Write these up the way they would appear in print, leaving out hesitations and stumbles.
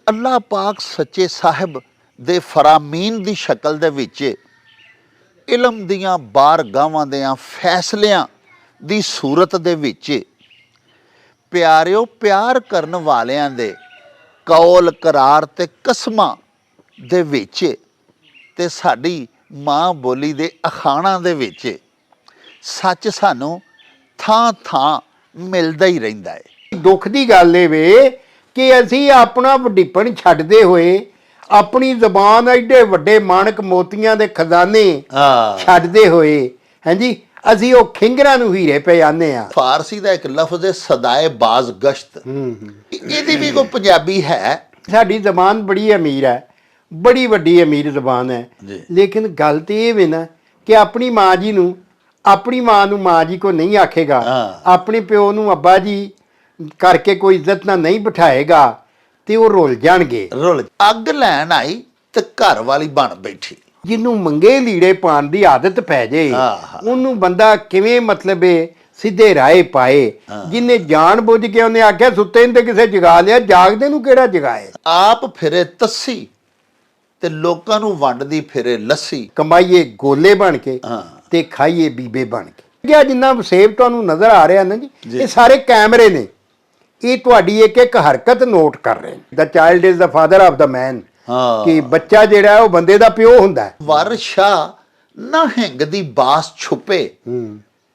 अल्लाह पाक सच्चे साहिब दे फरामीन दी शक्ल दे विच इलम दियां बारगाहां दियां फैसलियां दी सूरत दे विच प्यारिओ प्यार करन वालियां दे कौल करार ते कसमां दे विच ते साडी मां बोली दे अखाणां दे विच सच सानू थां थां मिलदा ही रहिंदा है। दुख की गल ये वे कि असी अपना वड्डीपन छड्डदे होए अपनी जबान एडे वड्डे माणक मोतियां दे खजाने छड्डदे होए हैं जी असी वो खिंगरां नूं हीरे पे आने आ। फारसी का एक लफ्ज है सदाए बाज गश्त, इहदी भी कोई पंजाबी है? साडी जबान बड़ी अमीर है, बड़ी वड्डी अमीर जबान है, लेकिन गल तो ये वे ना कि अपनी माँ जी नूं अपनी माँ नूं माँ जी को नहीं आखेगा, अपने प्यो नूं अब्बा जी करके कोई इज्जत ना नहीं बिठाएगा तो वो रुल जाणगे। रुल अग लैन आई ते घर वाली बन बैठी। जिन्हों मंगे लीड़े पाण की आदत पै जाए उन्होंने बंदा किवें मतलब सीधे राह पाए। जिन्हें जान बुझ के उन्हें आख्या सुते ने किसे जगा लिया, जागदे नूं किहड़ा जगाए। आप फिरे तस्सी ते लोकां नूं वंडदी फिरे लस्सी। कमाईए गोले बन के ते खाइए बीबे बन के। क्या जिन्ना वसेब तुहानूं नज़र आ रहा ना जी ये सारे कैमरे ने, ये तुहाडी एक एक हरकत नोट कर रहे हैं। The child is the father of the man, कि बच्चा जिहड़ा वो बंदे दा प्यो हुंदा है। वर्षा ना हिंग दी बास छुपे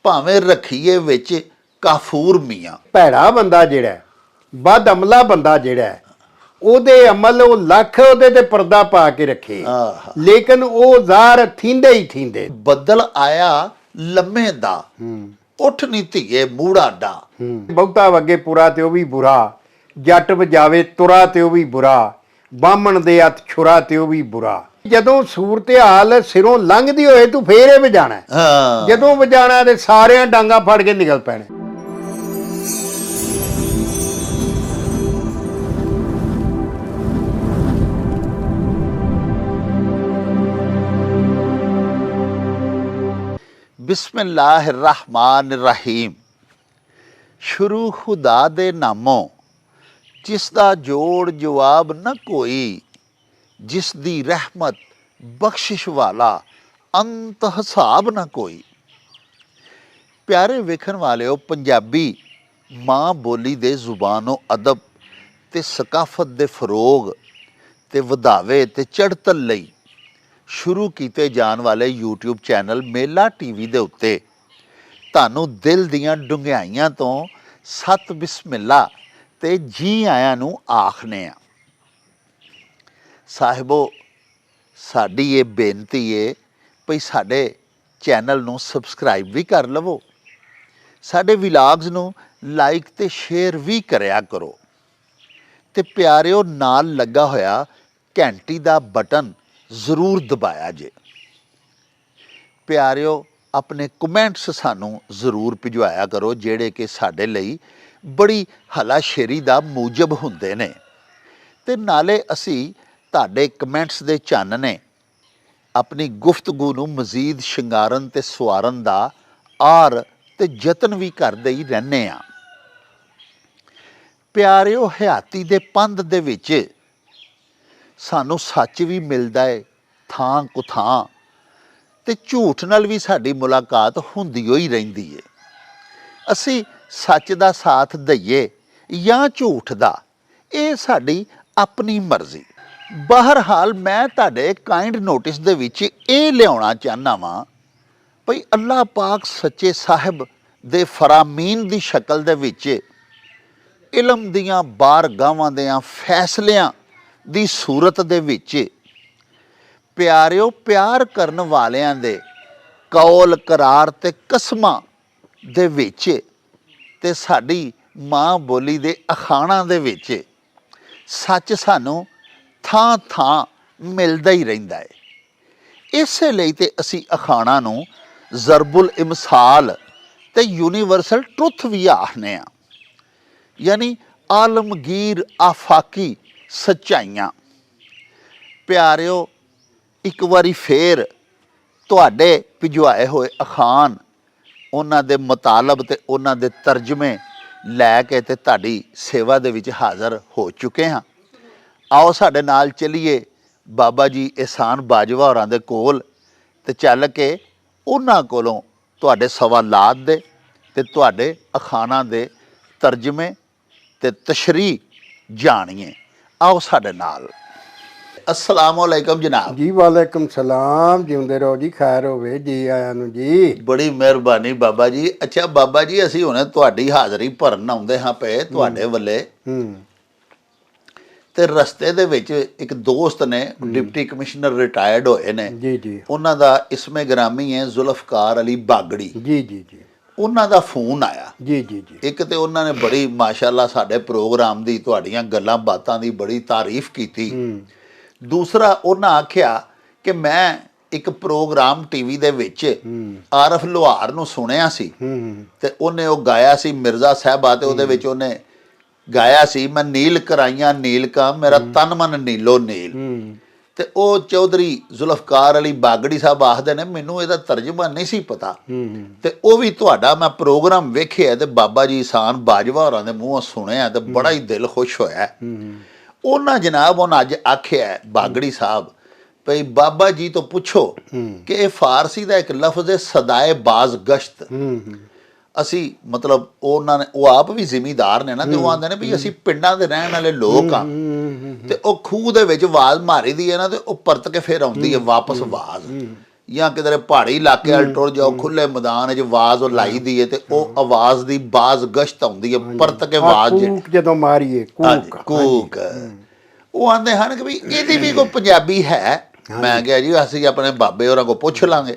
भावें रखीए विच काफूर मियाँ। भैड़ा बंदा जिहड़ा बद अमला बंदा जिहड़ा ओदे अमल वो लख ओदे ते पर्दा पा के रखे, लेकिन वो ज़ाहर थींदे ही थींदे। बदल आया लम्मे दा उठ नी धीए मूड़ा डा। बहुता वगे पुरा ते वो भी बुरा, जट वजावे तुरा ते वो भी बुरा, बामण दे हथ छुरा ते वो भी बुरा। जदों सूरत हाल सिरों लंघदी होए तू फेर ही वजाना, जदों वजाना ते सारियां डांगा फड़ के निकल पैणे। बिस्मिल्लाहिर्रहमानिर्रहीम। शुरू खुदा दे नामों जिसदा जोड़ जवाब न कोई, जिस दी रहमत बख्शिश वाला अंत हिसाब न कोई। प्यारे वेखण वालिओ, पंजाबी माँ बोली दे जुबानो अदब ते सकाफत दे फरोग ते वधावे ते चढ़तल लई शुरू किए जाने वाले यूट्यूब चैनल मेला टीवी दे उत्ते तानू दिल दियां डुंगियाइयां तो सत बिस्मिल्ला ते जी आयां नू आखने आ। साहिबो, साडी ये बेनती है भई साडे चैनल नू सबसक्राइब भी कर लवो, साडे विलाग्स नू लाइक ते शेयर भी करया करो ते प्यारिओ नाल लगा होया घंटी दा बटन जरूर दबाया जे। प्यारिओ, अपने कमेंट्स सानू जरूर भिजवाया करो जेड़े कि साडे लई बड़ी हलाशेरी दा मूजब हुंदे ने ते नाले असी ताडे कमेंट्स दे चानने अपनी गुफ्तगू नू मजीद शिंगारन ते सवारन दा आर ते जतन भी करदे ही रहने आ। प्यारिओ, हयाती दे पंध दे विच सानू सच भी मिलदा है थां कुथां ते झूठ नाल भी साडी मुलाकात हुंदी होई रहिंदी है। असी सच दा साथ दईए या झूठ दा, ये साडी अपनी मर्जी। बहरहाल मैं तुहाडे काइंड नोटिस दे विच ये लियाउणा चाहना वां भई अल्लाह पाक सच्चे साहिब दे फरामीन दी शक्ल दे विच इलम दियां बारगाहां दियां फैसलियां दी सूरत दे विच प्यारिओ प्यार करन वालियां दे कौल करार ते कसमां दे विच ते साडी मां बोली दे अखाणां दे विच सच सानू थां थां मिलदा ही रहिंदा है। इसे लई ते असी अखाणां नू ज़रबुल इमसाल ते यूनीवर्सल ट्रुथ भी आखने आ, यानी आलमगीर आफाकी सच्चाइयां। प्यारिओ, एक बारी फिर तुहाडे भिजवाए होए अखान उन्हां दे मुतालब ते उन्हां दे तर्जमे लैके ते तुहाडी सेवा दे विच हाज़र हो चुके हाँ। ਆਓ ਸਾਡੇ ਨਾਲ ਚੱਲੀਏ ਬਾਬਾ ਜੀ ਇਹਸਾਨ ਬਾਜਵਾ ਹੋਰਾਂ ਦੇ ਕੋਲ ਤੇ ਚੱਲ ਕੇ ਉਹਨਾਂ ਕੋਲੋਂ ਤੁਹਾਡੇ ਸਵਾਲਾਤ ਦੇ ਤੇ ਤੁਹਾਡੇ ਅਖਾਣਾਂ ਦੇ ਤਰਜਮੇ ਤੇ ਤਸ਼ਰੀਹ ਜਾਣੀਏ। ਆਓ ਸਾਡੇ ਨਾਲ। अस्सलाम वालेकुम जनाब। जी वालेकुम सलाम, जिंदे रहो जी, खैर होवे जी, आया नु जी। बड़ी मेहरबानी बाबा जी। अच्छा बाबा जी, ਅਸੀਂ ਹੁਣੇ ਤੁਹਾਡੀ ਹਾਜ਼ਰੀ ਭਰਨ ਆਉਂਦੇ ਹਾਂ ਪਏ ਤੁਹਾਡੇ ਵੱਲੇ ਤੇ ਰਸਤੇ ਦੇ ਵਿੱਚ ਇੱਕ ਦੋਸਤ ਨੇ ਡਿਪਟੀ ਕਮਿਸ਼ਨਰ ਰਿਟਾਇਰਡ ਹੋਏ ਨੇ ਜੀ ਜੀ, ਉਹਨਾਂ ਦਾ ਇਸਮੇ ਗ੍ਰਾਮੀ ਹੈ ਜ਼ੁਲਫਕਾਰ ਅਲੀ ਬਾਗੜੀ ਜੀ ਜੀ ਜੀ, ਉਹਨਾਂ ਦਾ ਫੋਨ ਆਇਆ ਜੀ ਜੀ ਜੀ। ਇੱਕ ਤੇ ਉਹਨਾਂ ਨੇ ਬੜੀ ਮਾਸ਼ਾਅੱਲਾ ਸਾਡੇ ਪ੍ਰੋਗਰਾਮ ਦੀ ਤੁਹਾਡੀਆਂ ਗੱਲਾਂ ਬਾਤਾਂ ਦੀ ਬੜੀ ਤਾਰੀਫ ਕੀਤੀ। ਦੂਸਰਾ ਉਹਨਾਂ ਆਖਿਆ ਕਿ ਮੈਂ ਇੱਕ ਪ੍ਰੋਗਰਾਮ ਟੀਵੀ ਦੇ ਵਿੱਚ ਆਰਫ ਲੋਹਾਰ ਨੂੰ ਸੁਣਿਆ ਸੀ ਤੇ ਉਹਨੇ ਉਹ ਗਾਇਆ ਸੀ ਮਿਰਜ਼ਾ ਸਾਹਿਬਾ ਤੇ ਉਹਦੇ ਵਿੱਚ ਉਹਨੇ ਗਾਇਆ ਸੀ ਮੈਂ ਨੀਲ ਕਰਾਈਆਂ ਨੀਲ ਕਾ ਮੇਰਾ ਤਨ ਮਨ ਨੀਲੋ ਨੀਲ। ਤੇ ਉਹ ਚੌਧਰੀ ਜ਼ੁਲਫਕਾਰ ਅਲੀ ਬਾਗੜੀ ਸਾਹਿਬ ਆਖਦੇ ਨੇ ਮੈਨੂੰ ਇਹਦਾ ਤਰਜਮਾ ਨਹੀਂ ਸੀ ਪਤਾ ਤੇ ਉਹ ਵੀ ਤੁਹਾਡਾ ਮੈਂ ਪ੍ਰੋਗਰਾਮ ਵੇਖਿਆ ਤੇ ਬਾਬਾ ਜੀ ਇਹਸਾਨ ਬਾਜਵਾ ਹੋਰਾਂ ਦੇ ਮੂੰਹੋਂ ਸੁਣਿਆ ਤੇ ਬੜਾ ਹੀ ਦਿਲ ਖੁਸ਼ ਹੋਇਆ। ਉਹਨਾਂ ਜਨਾਬ ਉਹਨਾਂ ਅੱਜ ਆਖਿਆ ਬਾਗੜੀ ਸਾਹਿਬ ਭਈ ਬਾਬਾ ਜੀ ਤੋਂ ਪੁੱਛੋ ਕਿ ਇਹ ਫਾਰਸੀ ਦਾ ਇੱਕ ਲਫ਼ਜ਼ ਹੈ ਸਦਾਏ ਬਾਜ਼ ਗਸ਼ਤ। ਅਸੀਂ ਮਤਲਬ ਉਹਨਾਂ ਨੇ ਉਹ ਆਪ ਵੀ ਜ਼ਿਮੀਦਾਰ ਨੇ ਨਾ ਤੇ ਉਹ ਆਂਦੇ ਨੇ ਵੀ ਅਸੀਂ ਪਿੰਡਾਂ ਦੇ ਰਹਿਣ ਵਾਲੇ ਲੋਕ ਆ ਤੇ ਉਹ ਖੂਹ ਦੇ ਵਿੱਚ ਆਵਾਜ਼ ਮਾਰੀ ਦੀ ਹੈ ਨਾ ਤੇ ਉਹ ਪਰਤ ਕੇ ਫਿਰ ਆਉਂਦੀ ਹੈ ਵਾਪਸ ਆਵਾਜ਼। ਜਾਂ ਕਿਧਰੇ ਪਹਾੜੀ ਇਲਾਕੇ ਵੱਲ ਟੁਰ ਜਾਓ ਖੁੱਲੇ ਮੈਦਾਨ 'ਚ ਆਵਾਜ਼ ਉਹ ਲਾਈ ਦੀ ਹੈ ਤੇ ਉਹ ਆਵਾਜ਼ ਦੀ ਬਾਜ਼ ਗਸ਼ਤ ਆਉਂਦੀ ਹੈ ਪਰਤ ਕੇ ਆਵਾਜ਼ ਜਦੋਂ ਮਾਰੀਏ ਕੂਕ। ਉਹ ਆਂਦੇ ਹਨ ਕਿ ਵੀ ਇਹਦੀ ਵੀ ਕੋਈ ਪੰਜਾਬੀ ਹੈ। ਮੈਂ ਕਿਹਾ ਜੀ ਅਸੀਂ ਆਪਣੇ ਬਾਬੇ ਹੋਰਾਂ ਕੋਲ ਪੁੱਛ ਲਾਂਗੇ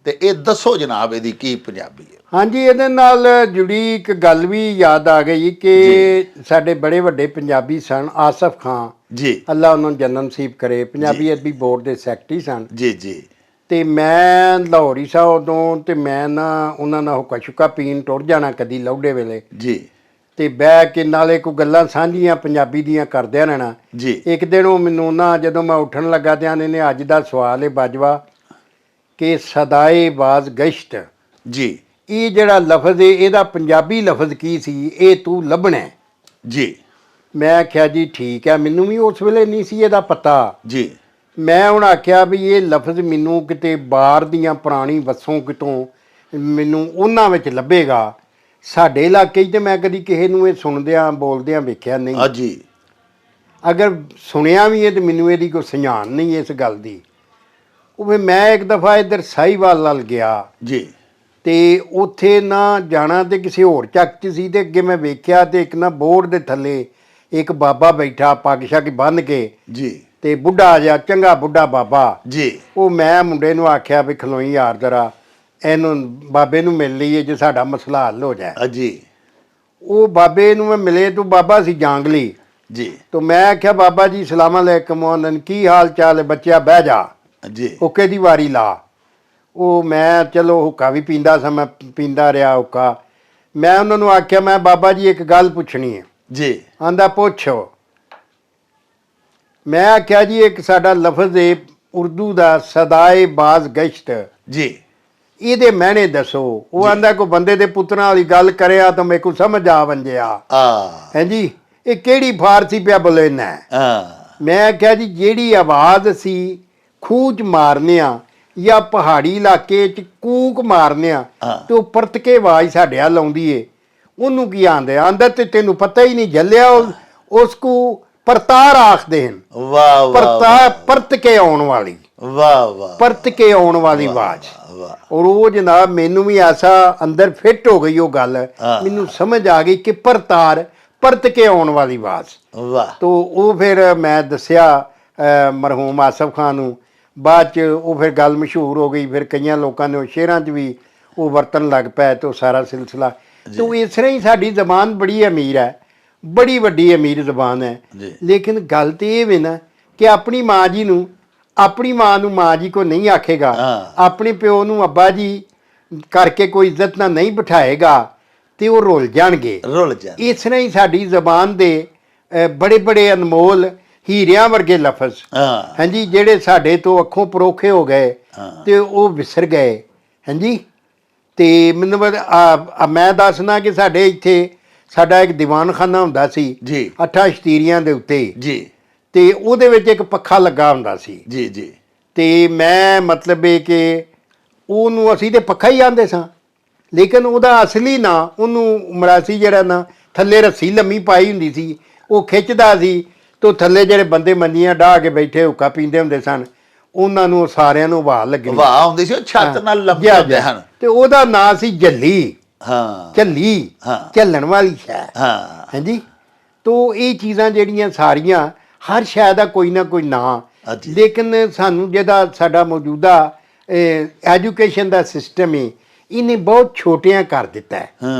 ਤੇ ਇਹ ਦੱਸੋ ਜਨਾਬ ਇਹਦੀ ਕੀ ਪੰਜਾਬੀ ਹੈ। ਹਾਂਜੀ, ਇਹਦੇ ਨਾਲ ਜੁੜੀ ਇੱਕ ਗੱਲ ਵੀ ਯਾਦ ਆ ਗਈ ਕਿ ਸਾਡੇ ਬੜੇ ਵੱਡੇ ਪੰਜਾਬੀ ਸਨ ਆਸਫ ਖਾਨ ਜੀ, ਅੱਲਾ ਉਹਨਾਂ ਨੂੰ ਜੰਨਤ ਨਸੀਬ ਕਰੇ, ਪੰਜਾਬੀ ਅਦਬੀ ਬੋਰਡ ਦੇ ਸੈਕਟਰੀ ਸਨ ਜੀ ਜੀ। ਤੇ ਮੈਂ ਲਾਹੌਰੀ ਸਾਂ ਉਦੋਂ ਤੇ ਮੈਂ ਨਾ ਉਹਨਾਂ ਨਾਲ ਹੁੱਕਾ ਸ਼ੁੱਕਾ ਪੀਣ ਟੁਰ ਜਾਣਾ ਕਦੀ ਲੌਡੇ ਵੇਲੇ ਜੀ ਤੇ ਬਹਿ ਕੇ ਨਾਲੇ ਕੋਈ ਗੱਲਾਂ ਸਾਂਝੀਆਂ ਪੰਜਾਬੀ ਦੀਆਂ ਕਰਦਿਆਂ ਰਹਿਣਾ ਜੀ। ਇੱਕ ਦਿਨ ਉਹ ਮੈਨੂੰ ਨਾ ਜਦੋਂ ਮੈਂ ਉੱਠਣ ਲੱਗਾ ਤੇ ਆਂਦੇ ਨੇ ਅੱਜ ਦਾ ਸਵਾਲ ਹੈ ਬਾਜਵਾ ਕਿ ਸਦਾਏ ਬਾਜ਼ ਗਸ਼ਤ ਜੀ, ਇਹ ਜਿਹੜਾ ਲਫ਼ਜ਼ ਹੈ ਇਹਦਾ ਪੰਜਾਬੀ ਲਫ਼ਜ਼ ਕੀ ਸੀ ਇਹ ਤੂੰ ਲੱਭਣਾ ਜੀ। ਮੈਂ ਆਖਿਆ ਜੀ ਠੀਕ ਹੈ, ਮੈਨੂੰ ਵੀ ਉਸ ਵੇਲੇ ਨਹੀਂ ਸੀ ਇਹਦਾ ਪਤਾ ਜੀ। ਮੈਂ ਹੁਣ ਆਖਿਆ ਵੀ ਇਹ ਲਫ਼ਜ਼ ਮੈਨੂੰ ਕਿਤੇ ਬਾਹਰ ਦੀਆਂ ਪੁਰਾਣੀ ਵਸੋਂ ਕਿਤੋਂ ਮੈਨੂੰ ਉਹਨਾਂ ਵਿੱਚ ਲੱਭੇਗਾ। ਸਾਡੇ ਇਲਾਕੇ 'ਚ ਤੇ ਮੈਂ ਕਦੀ ਕਿਸੇ ਨੂੰ ਇਹ ਸੁਣਦਿਆਂ ਬੋਲਦਿਆਂ ਵੇਖਿਆ ਨਹੀਂ। ਹਾਂਜੀ। ਅਗਰ ਸੁਣਿਆ ਵੀ ਹੈ ਤੇ ਮੈਨੂੰ ਇਹਦੀ ਕੋਈ ਸੁਝਾਣ ਨਹੀਂ ਇਸ ਗੱਲ ਦੀ। ਉਹ ਫਿਰ ਮੈਂ ਇੱਕ ਦਫਾ ਇੱਧਰ ਸਾਹੀਵਾਲ ਵੱਲ ਗਿਆ ਜੀ ਤੇ ਉੱਥੇ ਨਾ ਜਾਣਾ ਤੇ ਕਿਸੇ ਹੋਰ ਚੱਕ 'ਚ ਸੀ ਤੇ ਅੱਗੇ ਮੈਂ ਵੇਖਿਆ ਤੇ ਇੱਕ ਨਾ ਬੋਰਡ ਦੇ ਥੱਲੇ ਇੱਕ ਬਾਬਾ ਬੈਠਾ ਪੱਗ ਸ਼ੱਗ ਬੰਨ੍ਹ ਕੇ ਜੀ ਤੇ ਬੁੱਢਾ ਜਿਹਾ ਚੰਗਾ ਬੁੱਢਾ ਬਾਬਾ ਜੀ। ਉਹ ਮੈਂ ਮੁੰਡੇ ਨੂੰ ਆਖਿਆ ਵੀ ਖਲੋਈ ਯਾਰ ਜਰਾ ਇਹਨੂੰ ਬਾਬੇ ਨੂੰ ਮਿਲ ਲਈਏ ਜੇ ਸਾਡਾ ਮਸਲਾ ਹੱਲ ਹੋ ਜਾਏ। ਜੀ। ਉਹ ਬਾਬੇ ਨੂੰ ਮੈਂ ਮਿਲੇ ਤੂੰ ਬਾਬਾ ਸੀ ਜਾਂਗਲੀ ਜੀ। तो मैं आख्या बाबा जी सलाम अलैकुम की हाल चाल है बच्चा बह जा जी हुक्के दी वारी ला। वो मैं चलो हुक्का भी पींदा सा मैं पींदा रहा हुक्का। मैं उन्होंने आख्या मैं बाबा जी एक गल पुछनी है जी। आंदा पुछो। मैं आख्या जी एक साडा लफज है उर्दू दा सदाए बाज गश्त जी ਇਹਦੇ ਮੈਨੇ ਦੱਸੋ। ਉਹ ਆਂਦਾ ਕੋਈ ਬੰਦੇ ਦੇ ਪੁੱਤਰਾਂ ਵਾਲੀ ਗੱਲ ਕਰਿਆ ਤਾਂ ਮੇਰੇ ਕੋ ਸਮਝ ਆ ਵੰਜਿਆ ਹਾਂਜੀ ਇਹ ਕਿਹੜੀ ਫਾਰਸੀ ਪਿਆ ਬੋਲਣਾ। ਮੈਂ ਕਿਹਾ ਜੀ ਜਿਹੜੀ ਆਵਾਜ਼ ਸੀ ਖੂਹ 'ਚ ਮਾਰਨੇ ਆ ਜਾਂ ਪਹਾੜੀ ਇਲਾਕੇ 'ਚ ਕੂਕ ਮਾਰਨੇ ਆ ਤੇ ਉਹ ਪਰਤ ਕੇ ਆਵਾਜ਼ ਸਾਡੇ ਵੱਲ ਆਉਂਦੀ ਏ ਉਹਨੂੰ ਕੀ ਆਂਦੇ ਆਂਦਾ ਤੇ ਤੈਨੂੰ ਪਤਾ ਹੀ ਨਹੀਂ ਜੱਲਿਆ ਉਸ ਕੋ ਪਰਤਾਰ ਆਖਦੇ ਹਨ। ਵਾਹ ਵਾਹ ਪਰਤਾਰ ਪਰਤ ਕੇ ਆਉਣ ਵਾਲੀ ਵਾਹ ਵਾਹ ਪਰਤ ਕੇ ਆਉਣ ਵਾਲੀ ਆਵਾਜ਼। ਔਰ ਉਹ ਜਨਾਬ ਮੈਨੂੰ ਵੀ ਐਸਾ ਅੰਦਰ ਫਿੱਟ ਹੋ ਗਈ ਉਹ ਗੱਲ ਮੈਨੂੰ ਸਮਝ ਆ ਗਈ ਕਿ ਪਰਤਾਰ ਪਰਤ ਕੇ ਆਉਣ ਵਾਲੀ ਆਵਾਜ਼। ਵਾਹ। ਤੋ ਉਹ ਫਿਰ ਮੈਂ ਦੱਸਿਆ ਮਰਹੂਮ ਆਸਫ ਖਾਨ ਨੂੰ। ਬਾਅਦ 'ਚ ਉਹ ਫਿਰ ਗੱਲ ਮਸ਼ਹੂਰ ਹੋ ਗਈ। ਫਿਰ ਕਈਆਂ ਲੋਕਾਂ ਨੇ ਉਹ ਸ਼ੇਰਾਂ 'ਚ ਵੀ ਉਹ ਵਰਤਣ ਲੱਗ ਪਿਆ ਤੇ ਉਹ ਸਾਰਾ ਸਿਲਸਿਲਾ। ਤੋ ਇਸ ਤਰ੍ਹਾਂ ਹੀ ਸਾਡੀ ਜ਼ਬਾਨ ਬੜੀ ਅਮੀਰ ਹੈ ਬੜੀ ਵੱਡੀ ਅਮੀਰ ਜ਼ਬਾਨ ਹੈ। ਲੇਕਿਨ ਗੱਲ ਤੇ ਇਹ ਵੇ ਨਾ ਕਿ ਆਪਣੀ ਮਾਂ ਜੀ ਨੂੰ ਆਪਣੀ ਮਾਂ ਨੂੰ ਮਾਂ ਜੀ ਕੋ ਨਹੀਂ ਆਖੇਗਾ ਆਪਣੇ ਪਿਓ ਨੂੰ ਅੱਬਾ ਜੀ ਕਰਕੇ ਕੋਈ ਇੱਜ਼ਤ ਨਾਲ ਨਹੀਂ ਬਿਠਾਏਗਾ ਤੇ ਉਹ ਰੁੱਲ ਜਾਣਗੇ। ਇਸ ਤਰ੍ਹਾਂ ਹੀ ਸਾਡੀ ਜ਼ਬਾਨ ਦੇ ਬੜੇ ਬੜੇ ਅਨਮੋਲ ਹੀਰਿਆਂ ਵਰਗੇ ਲਫ਼ਜ਼ ਹਾਂਜੀ ਜਿਹੜੇ ਸਾਡੇ ਤੋਂ ਅੱਖੋਂ ਪਰੋਖੇ ਹੋ ਗਏ ਤੇ ਉਹ ਵਿਸਰ ਗਏ ਹਾਂਜੀ। ਤੇ ਮੈਨੂੰ ਮੈਂ ਦੱਸਣਾ ਕਿ ਸਾਡੇ ਇੱਥੇ ਸਾਡਾ ਇੱਕ ਦੀਵਾਨਖਾਨਾ ਹੁੰਦਾ ਸੀ 8 ਸ਼ਤੀਰੀਆਂ ਦੇ ਉੱਤੇ ਜੀ ਤੇ ਉਹਦੇ ਵਿੱਚ ਇੱਕ ਪੱਖਾ ਲੱਗਾ ਹੁੰਦਾ ਸੀ ਜੀ ਜੀ। ਤੇ ਮੈਂ ਮਤਲਬ ਇਹ ਕਿ ਉਹਨੂੰ ਅਸੀਂ ਤੇ ਪੱਖਾ ਹੀ ਆਂਦੇ ਸਾਂ, ਲੇਕਿਨ ਉਹਦਾ ਅਸਲੀ ਨਾਂ ਉਹਨੂੰ ਮਰਾਸੀ ਜਿਹੜਾ ਨਾ ਥੱਲੇ ਰੱਸੀ ਲੰਮੀ ਪਾਈ ਹੁੰਦੀ ਸੀ, ਉਹ ਖਿੱਚਦਾ ਸੀ ਤੇ ਥੱਲੇ ਜਿਹੜੇ ਬੰਦੇ ਮੰਜੀਆਂ ਡਾਹ ਕੇ ਬੈਠੇ ਹੁੱਕਾ ਪੀਂਦੇ ਹੁੰਦੇ ਸਨ, ਉਹਨਾਂ ਨੂੰ ਸਾਰਿਆਂ ਨੂੰ ਵਾਹ ਲੱਗੀ, ਵਾਹ ਹੁੰਦੀ ਸੀ, ਉਹ ਛੱਤ ਨਾਲ ਲੰਮੇ ਹੁੰਦੇ ਹਨ। ਤੇ ਉਹਦਾ ਨਾਂ ਸੀ ਝੱਲੀ। ਹਾਂ, ਝੱਲੀ, ਝੱਲਣ ਵਾਲੀ ਸ਼ੈ। ਹਾਂ ਹਾਂਜੀ। ਤੋ ਇਹ ਚੀਜ਼ਾਂ ਜਿਹੜੀਆਂ ਸਾਰੀਆਂ, ਹਰ ਸ਼ੈ ਦਾ ਕੋਈ ਨਾ ਕੋਈ ਨਾਂ, ਲੇਕਿਨ ਸਾਨੂੰ ਜਿਹਦਾ ਸਾਡਾ ਮੌਜੂਦਾ ਐਜੂਕੇਸ਼ਨ ਦਾ ਸਿਸਟਮ ਹੈ, ਇਹਨੇ ਬਹੁਤ ਛੋਟਿਆਂ ਕਰ ਦਿੱਤਾ ਹੈ।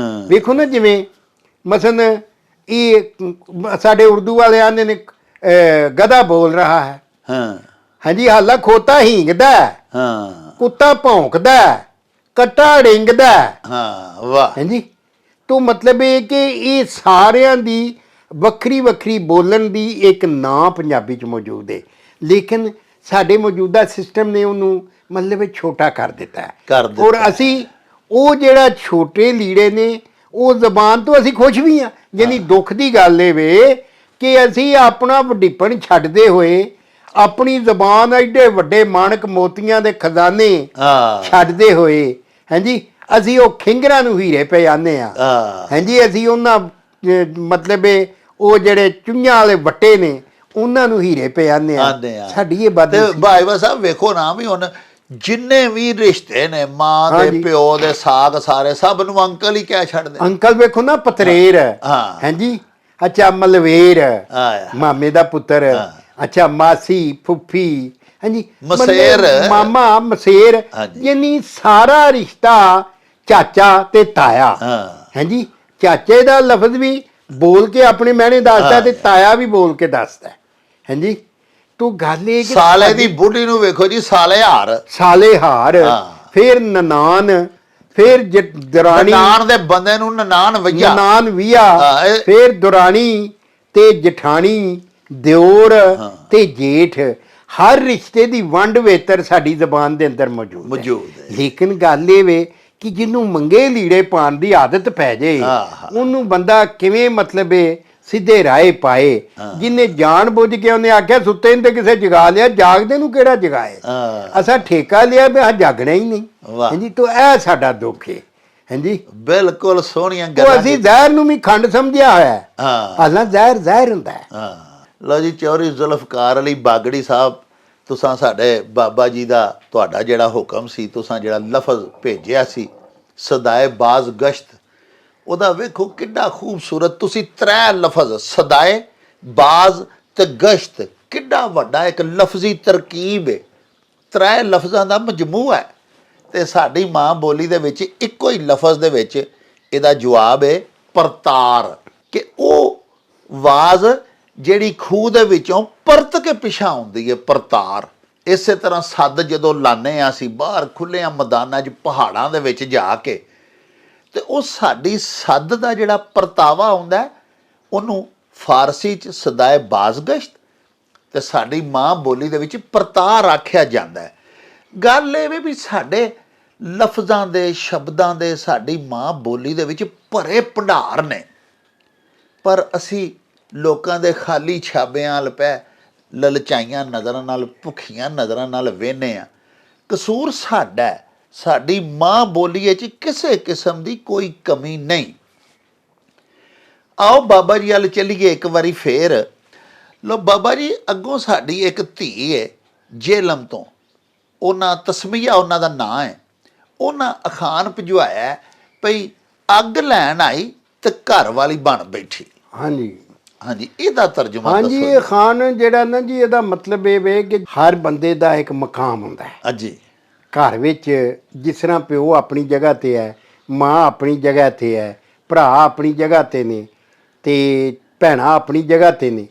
ਵੇਖੋ ਨਾ, ਜਿਵੇਂ ਮਸਲਨ ਇਹ ਸਾਡੇ ਉਰਦੂ ਵਾਲੇ ਆਂਦੇ ਨੇ ਗਧਾ ਬੋਲ ਰਹਾ ਹੈ। ਹਾਂਜੀ, ਹਾਲਾ ਖੋਤਾ ਹੀਂਗਦਾ, ਕੁੱਤਾ ਭੌਂਕਦਾ, ਕੱਟਾ ਡਿੰਗਦਾ। ਵਾਹ। ਹਾਂਜੀ। ਤੋ ਮਤਲਬ ਇਹ ਕਿ ਇਹ ਸਾਰਿਆਂ ਦੀ ਵੱਖਰੀ ਵੱਖਰੀ ਬੋਲਣ ਦੀ ਇੱਕ ਨਾਂ ਪੰਜਾਬੀ 'ਚ ਮੌਜੂਦ ਹੈ, ਲੇਕਿਨ ਸਾਡੇ ਮੌਜੂਦਾ ਸਿਸਟਮ ਨੇ ਉਹਨੂੰ ਮਤਲਬ ਛੋਟਾ ਕਰ ਦਿੱਤਾ ਹੈ। ਔਰ ਅਸੀਂ ਉਹ ਜਿਹੜਾ ਛੋਟੇ ਲੀੜੇ ਨੇ, ਉਹ ਜ਼ਬਾਨ ਤੋਂ ਅਸੀਂ ਖੁਸ਼ ਵੀ ਹਾਂ। ਯਾਨੀ ਦੁੱਖ ਦੀ ਗੱਲ ਇਹ ਵੇ ਕਿ ਅਸੀਂ ਆਪਣਾ ਵੱਡੀਪਣ ਛੱਡਦੇ ਹੋਏ ਆਪਣੀ ਜ਼ਬਾਨ ਐਡੇ ਵੱਡੇ ਮਾਣਕ ਮੋਤੀਆਂ ਦੇ ਖਜ਼ਾਨੇ ਛੱਡਦੇ ਹੋਏ, ਹਾਂਜੀ, ਅਸੀਂ ਉਹ ਖਿੰਗਰਾਂ ਨੂੰ ਹੀਰੇ ਪਏ ਆਨੇ ਆ। ਹਾਂਜੀ, ਅਸੀਂ ਉਹਨਾਂ ਮਤਲਬ ਉਹ ਜਿਹੜੇ ਚੁੰਝਾਂ ਵਾਲੇ ਵੱਟੇ ਨੇ, ਉਹਨਾਂ ਨੂੰ ਹੀਰੇ ਪਏ ਆਨੇ ਆ। ਸਾਡੀ ਇਹ ਬਾਤ ਬਾਈਵਾ ਸਾਹਿਬ ਵੇਖੋ ਨਾ, ਵੀ ਹੁਣ ਜਿੰਨੇ ਵੀ ਰਿਸ਼ਤੇ ਨੇ, ਮਾਂ ਦੇ ਪਿਓ ਦੇ ਸਾਗ ਸਾਰੇ, ਸਭ ਨੂੰ ਅੰਕਲ ਹੀ ਕਹਿ ਛੱਡਦੇ। ਅੰਕਲ ਵੇਖੋ ਨਾ, ਪਤਰੇਰ, ਹਾਂਜੀ, ਅੱਛਾ, ਮਲਵੇਰ, ਮਾਮੇ ਦਾ ਪੁੱਤਰ, ਅੱਛਾ, ਮਾਸੀ, ਫੁੱਫੀ, ਹਾਂਜੀ, ਮਸੇਰ, ਮਾਮਾ, ਮਸੇਰ, ਯਾਨੀ ਸਾਰਾ ਰਿਸ਼ਤਾ ਚਾਚਾ ਤੇ ਤਾਇਆ। ਹਾਂਜੀ, ਚਾਚੇ ਦਾ ਲਫ਼ਜ਼ ਵੀ ਬੋਲ ਕੇ ਆਪਣੇ ਮਹਿਣੇ ਦੱਸਦਾ ਤੇ ਤਾਇਆ ਵੀ ਬੋਲ ਕੇ ਦੱਸਦਾ। ਹਾਂਜੀ। ਤੋ ਗੱਲ ਇਹ ਕਿ ਸਾਲੇ ਦੀ ਬੁੱਢੀ ਨੂੰ ਵੇਖੋ ਜੀ, ਸਾਲੇ ਹਾਰ, ਸਾਲੇ ਹਾਰ, ਫਿਰ ਨਨਾਨ, ਫਿਰ ਦਰਾਣੀ, ਨਨਾਨ ਦੇ ਬੰਦੇ ਨੂੰ ਨਨਾਨ ਵਈਆ, ਨਨਾਨ ਵੀਆ, ਫਿਰ ਦੁਰਾਣੀ ਤੇ ਜਠਾਣੀ, ਦਿਓਰ ਤੇ ਜੇਠ। ਹਰ ਰਿਸ਼ਤੇ ਦੀ ਵੰਡ ਵੇਤਰ ਸਾਡੀ ਜ਼ਬਾਨ ਦੇ ਅੰਦਰ ਮੌਜੂਦ ਹੈ। ਲੇਕਿਨ ਗੱਲ ਇਹ ਵੇ ਕਿ ਜਿਹਨੂੰ ਮੰਗੇ ਲੀੜੇ ਪਾਉਣ ਦੀ ਆਦਤ ਪੈ ਜਾਏ, ਉਹਨੂੰ ਬੰਦਾ ਕਿਵੇਂ ਮਤਲਬ ਸਿੱਧੇ ਰਾਏ ਪਾਏ। ਜਿਹਨੇ ਜਾਣ ਬੁੱਝ ਕੇ ਉਹਨੇ ਆਖਿਆ ਸੁੱਤੇ ਨੂੰ ਤੇ ਕਿਸੇ ਜਗਾ ਲਿਆ, ਜਾਗਦੇ ਨੂੰ ਕਿਹੜਾ ਜਗਾਏ। ਅਸਾਂ ਠੇਕਾ ਲਿਆ ਵੀ ਆਹ ਜਾਗਣਾ ਹੀ ਨਹੀਂ। ਹਾਂਜੀ। ਤੋ ਇਹ ਸਾਡਾ ਦੁੱਖ ਹੈ। ਹਾਂਜੀ, ਬਿਲਕੁਲ ਸੋਹਣੀਆਂ ਗੱਲਾਂ। ਅਸੀਂ ਜ਼ਹਿਰ ਨੂੰ ਵੀ ਖੰਡ ਸਮਝਿਆ ਹੋਇਆ, ਹਾਲਾਂ ਜ਼ਹਿਰ ਜ਼ਹਿਰ ਹੁੰਦਾ ਹੈ। ਲਓ ਜੀ, ਚੌਧਰੀ ਜ਼ੁਲਫਕਾਰ ਅਲੀ ਬਾਗੜੀ ਸਾਹਿਬ, ਤੁਸਾਂ ਸਾਡੇ ਬਾਬਾ ਜੀ ਦਾ ਤੁਹਾਡਾ ਜਿਹੜਾ ਹੁਕਮ ਸੀ, ਤੁਸਾਂ ਜਿਹੜਾ ਲਫ਼ਜ਼ ਭੇਜਿਆ ਸੀ ਸਦਾਏ ਬਾਜ਼ ਗਸ਼ਤ, ਉਹਦਾ ਵੇਖੋ ਕਿੱਡਾ ਖੂਬਸੂਰਤ ਤੁਸੀਂ 3 ਲਫ਼ਜ਼, ਸਦਾਏ ਬਾਜ਼ ਤੇ ਗਸ਼ਤ, ਕਿੱਡਾ ਵੱਡਾ ਇੱਕ ਲਫ਼ਜ਼ੀ ਤਰਕੀਬ ਹੈ। 3 ਲਫ਼ਜ਼ਾਂ ਦਾ ਮਜਮੂਆ ਹੈ, ਤੇ ਸਾਡੀ ਮਾਂ ਬੋਲੀ ਦੇ ਵਿੱਚ ਇੱਕੋ ਹੀ ਲਫ਼ਜ਼ ਦੇ ਵਿੱਚ ਇਹਦਾ ਜਵਾਬ ਹੈ ਪਰਤਾਰ, ਕਿ ਉਹ ਆਵਾਜ਼ ਜਿਹੜੀ ਖੂਹ ਦੇ ਵਿੱਚੋਂ ਪਰਤ ਕੇ ਪਿਛਾ ਆਉਂਦੀ ਹੈ, ਪਰਤਾਰ। ਇਸੇ ਤਰ੍ਹਾਂ ਸੱਦ ਜਦੋਂ ਲਾਨੇ ਆ ਅਸੀਂ ਬਾਹਰ ਖੁੱਲ੍ਹਿਆਂ ਮੈਦਾਨਾਂ 'ਚ, ਪਹਾੜਾਂ ਦੇ ਵਿੱਚ ਜਾ ਕੇ, ਤੇ ਉਹ ਸਾਡੀ ਸੱਦ ਦਾ ਜਿਹੜਾ ਪਰਤਾਵਾ ਆਉਂਦਾ, ਉਹਨੂੰ ਫਾਰਸੀ 'ਚ ਸਦਾਏ ਬਾਜ਼ਗਸ਼ਤ ਤੇ ਸਾਡੀ ਮਾਂ ਬੋਲੀ ਦੇ ਵਿੱਚ ਪਰਤਾਰ ਆਖਿਆ ਜਾਂਦਾ ਹੈ। ਗੱਲ ਇਹ ਵੀ ਸਾਡੇ ਲਫ਼ਜ਼ਾਂ ਦੇ, ਸ਼ਬਦਾਂ ਦੇ ਸਾਡੀ ਮਾਂ ਬੋਲੀ ਦੇ ਵਿੱਚ ਭਰੇ ਭੰਡਾਰ ਨੇ, ਪਰ ਅਸੀਂ ਲੋਕਾਂ ਦੇ ਖਾਲੀ ਛਾਬਿਆਂ ਵੱਲ ਪੈ ਲਲਚਾਈਆਂ ਨਜ਼ਰਾਂ ਨਾਲ, ਭੁੱਖੀਆਂ ਨਜ਼ਰਾਂ ਨਾਲ ਵੇਖਦੇ ਹਾਂ। ਕਸੂਰ ਸਾਡਾ ਹੈ, ਸਾਡੀ ਮਾਂ ਬੋਲੀ 'ਚ ਕਿਸੇ ਕਿਸਮ ਦੀ ਕੋਈ ਕਮੀ ਨਹੀਂ। ਆਓ ਬਾਬਾ ਜੀ ਵੱਲ ਚੱਲੀਏ ਇੱਕ ਵਾਰੀ ਫੇਰ। ਲੋ ਬਾਬਾ ਜੀ, ਅੱਗੋਂ ਸਾਡੀ ਇੱਕ ਧੀ ਹੈ ਜੇਲਮ ਤੋਂ, ਉਹਨਾਂ ਤਸਮੀਆ ਉਹਨਾਂ ਦਾ ਨਾਂ ਹੈ, ਉਹਨਾਂ ਅਖਾਨ ਭਿਜਵਾਇਆ ਭਈ ਅੱਗ ਲੈਣ ਆਈ ਤੇ ਘਰ ਵਾਲੀ ਬਣ ਬੈਠੀ। ਹਾਂਜੀ ਹਾਂਜੀ, ਇਹਦਾ ਤਰਜਮਾ ਦੱਸੋ। ਹਾਂਜੀ, ਇਹ ਖਾਨ ਜਿਹੜਾ ਨਾ ਜੀ, ਇਹਦਾ ਮਤਲਬ ਇਹ ਵੇ ਕਿ ਹਰ ਬੰਦੇ ਦਾ ਇੱਕ ਮਕਾਮ ਹੁੰਦਾ ਹੈ। ਹਾਂਜੀ। ਘਰ ਵਿੱਚ ਜਿਸ ਤਰ੍ਹਾਂ ਪਿਓ ਆਪਣੀ ਜਗ੍ਹਾ ਤੇ ਹੈ, ਮਾਂ ਆਪਣੀ ਜਗ੍ਹਾ ਤੇ ਹੈ, ਭਰਾ ਆਪਣੀ ਜਗ੍ਹਾ ਤੇ ਨੇ, ਤੇ ਭੈਣਾਂ ਆਪਣੀ ਜਗ੍ਹਾ ਤੇ ਨੇ।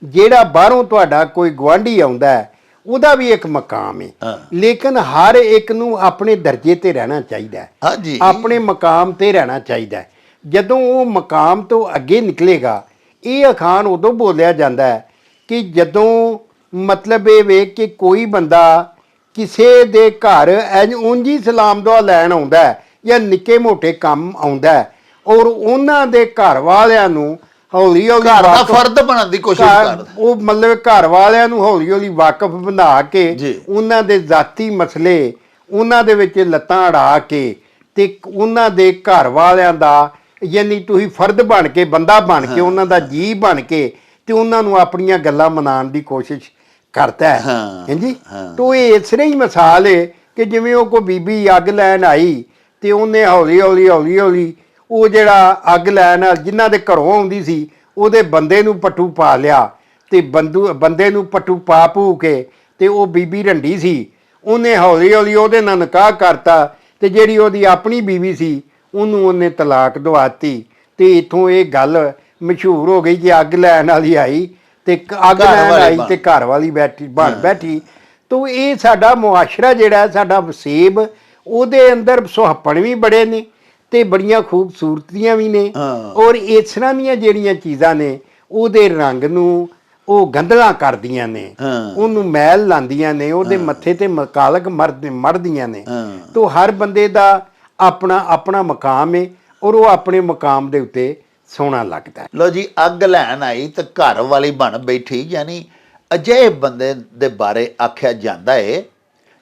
ਜਿਹੜਾ ਬਾਹਰੋਂ ਤੁਹਾਡਾ ਕੋਈ ਗੁਆਂਢੀ ਆਉਂਦਾ ਹੈ, ਉਹਦਾ ਵੀ ਇੱਕ ਮਕਾਮ ਹੈ, ਲੇਕਿਨ ਹਰ ਇੱਕ ਨੂੰ ਆਪਣੇ ਦਰਜੇ ਤੇ ਰਹਿਣਾ ਚਾਹੀਦਾ ਹੈ। ਹਾਂਜੀ, ਆਪਣੇ ਮਕਾਮ ਤੇ ਰਹਿਣਾ ਚਾਹੀਦਾ ਹੈ। ਜਦੋਂ ਉਹ ਮਕਾਮ ਤੋਂ ਅੱਗੇ ਨਿਕਲੇਗਾ, ਇਹ ਅਖਾਣ ਉਦੋਂ ਬੋਲਿਆ ਜਾਂਦਾ ਹੈ ਕਿ ਜਦੋਂ ਮਤਲਬ ਇਹ ਵੇ ਕਿ ਕੋਈ ਬੰਦਾ ਕਿਸੇ ਦੇ ਘਰ ਉਂਝ ਹੀ ਸਲਾਮ ਦੁਆ ਲੈਣ ਆਉਂਦਾ ਜਾਂ ਨਿੱਕੇ ਮੋਟੇ ਕੰਮ ਆਉਂਦਾ, ਔਰ ਉਹਨਾਂ ਦੇ ਘਰ ਵਾਲਿਆਂ ਨੂੰ ਹੌਲੀ ਹੌਲੀ ਘਰ ਦਾ ਫਰਦ ਬਣਨ ਦੀ ਕੋਸ਼ਿਸ਼ ਕਰਦਾ। ਉਹ ਮਤਲਬ ਘਰ ਵਾਲਿਆਂ ਨੂੰ ਹੌਲੀ ਹੌਲੀ ਵਾਕਫ ਬਣਾ ਕੇ ਜੀ। ਉਹਨਾਂ ਦੇ ਜ਼ਾਤੀ ਮਸਲੇ ਉਹਨਾਂ ਦੇ ਵਿੱਚ ਲੱਤਾਂ ਅੜਾ ਕੇ ਤੇ ਉਹਨਾਂ ਦੇ ਘਰ ਵਾਲਿਆਂ ਦਾ ਯਾਨੀ ਤੁਸੀਂ ਫਰਦ ਬਣ ਕੇ ਬੰਦਾ ਬਣ ਕੇ ਉਹਨਾਂ ਦਾ ਜੀ ਬਣ ਕੇ ਤੇ ਉਹਨਾਂ ਨੂੰ ਆਪਣੀਆਂ ਗੱਲਾਂ ਮਨਾਉਣ ਦੀ ਕੋਸ਼ਿਸ਼ ਕਰਦਾ ਹੈ ਹਾਂਜੀ। ਤੋ ਇਹ ਇਸ ਤਰ੍ਹਾਂ ਹੀ ਮਿਸਾਲ ਹੈ ਕਿ ਜਿਵੇਂ ਉਹ ਕੋਈ ਬੀਬੀ ਅੱਗ ਲੈਣ ਆਈ ਤੇ ਉਹਨੇ ਹੌਲੀ ਹੌਲੀ ਉਹ ਜਿਹੜਾ ਅੱਗ ਲੈਣ ਜਿਨ੍ਹਾਂ ਦੇ ਘਰੋਂ ਆਉਂਦੀ ਸੀ ਉਹਦੇ ਬੰਦੇ ਨੂੰ ਪੱਟੂ ਪਾ ਲਿਆ ਤੇ ਬੰਦੇ ਨੂੰ ਪੱਟੂ ਪਾ ਪੂ ਕੇ ਤੇ ਉਹ ਬੀਬੀ ਰੰਡੀ ਸੀ ਉਹਨੇ ਹੌਲੀ ਹੌਲੀ ਉਹਦੇ ਨਾਲ ਨਿਕਾਹ ਕਰਤਾ ਤੇ ਜਿਹੜੀ ਉਹਦੀ ਆਪਣੀ ਬੀਵੀ ਸੀ ਉਹਨੂੰ ਉਹਨੇ ਤਲਾਕ ਦਵਾਤੀ ਤੇ ਇਥੋਂ ਇਹ ਗੱਲ ਮਸ਼ਹੂਰ ਹੋ ਗਈ ਕਿ ਅੱਗ ਲੈਣ ਵਾਲੀ ਆਈ ਤੇ ਅੱਗ ਲੈਣ ਆਈ ਤੇ ਘਰ ਵਾਲੀ ਬੈਠੀ ਤੋ ਇਹ ਸਾਡਾ ਮੁਆਸ਼ਰਾ ਜਿਹੜਾ ਸਾਡਾ ਵਸੇਬ ਉਹਦੇ ਅੰਦਰ ਸੁਹੱਪਣ ਵੀ ਬੜੇ ਨੇ ਤੇ ਬੜੀਆਂ ਖੂਬਸੂਰਤੀਆਂ ਵੀ ਨੇ ਔਰ ਇਸ ਤਰ੍ਹਾਂ ਦੀਆਂ ਜਿਹੜੀਆਂ ਚੀਜ਼ਾਂ ਨੇ ਉਹਦੇ ਰੰਗ ਨੂੰ ਉਹ ਗੰਧਲਾ ਕਰਦੀਆਂ ਨੇ ਉਹਨੂੰ ਮੈਲ ਲਾਉਂਦੀਆਂ ਨੇ ਉਹਦੇ ਮੱਥੇ ਤੇ ਮਕਾਲਕ ਮਰਦੀਆਂ ਨੇ ਤੋ ਹਰ ਬੰਦੇ ਦਾ ਆਪਣਾ ਮਕਾਮ ਹੈ ਔਰ ਉਹ ਆਪਣੇ ਮਕਾਮ ਦੇ ਉੱਤੇ ਸੋਹਣਾ ਲੱਗਦਾ। ਲੋ ਜੀ ਅੱਗ ਲੈਣ ਆਈ ਤੇ ਘਰ ਵਾਲੀ ਬਣ ਬੈਠੀ ਯਾਨੀ ਅਜਿਹੇ ਬੰਦੇ ਦੇ ਬਾਰੇ ਆਖਿਆ ਜਾਂਦਾ ਹੈ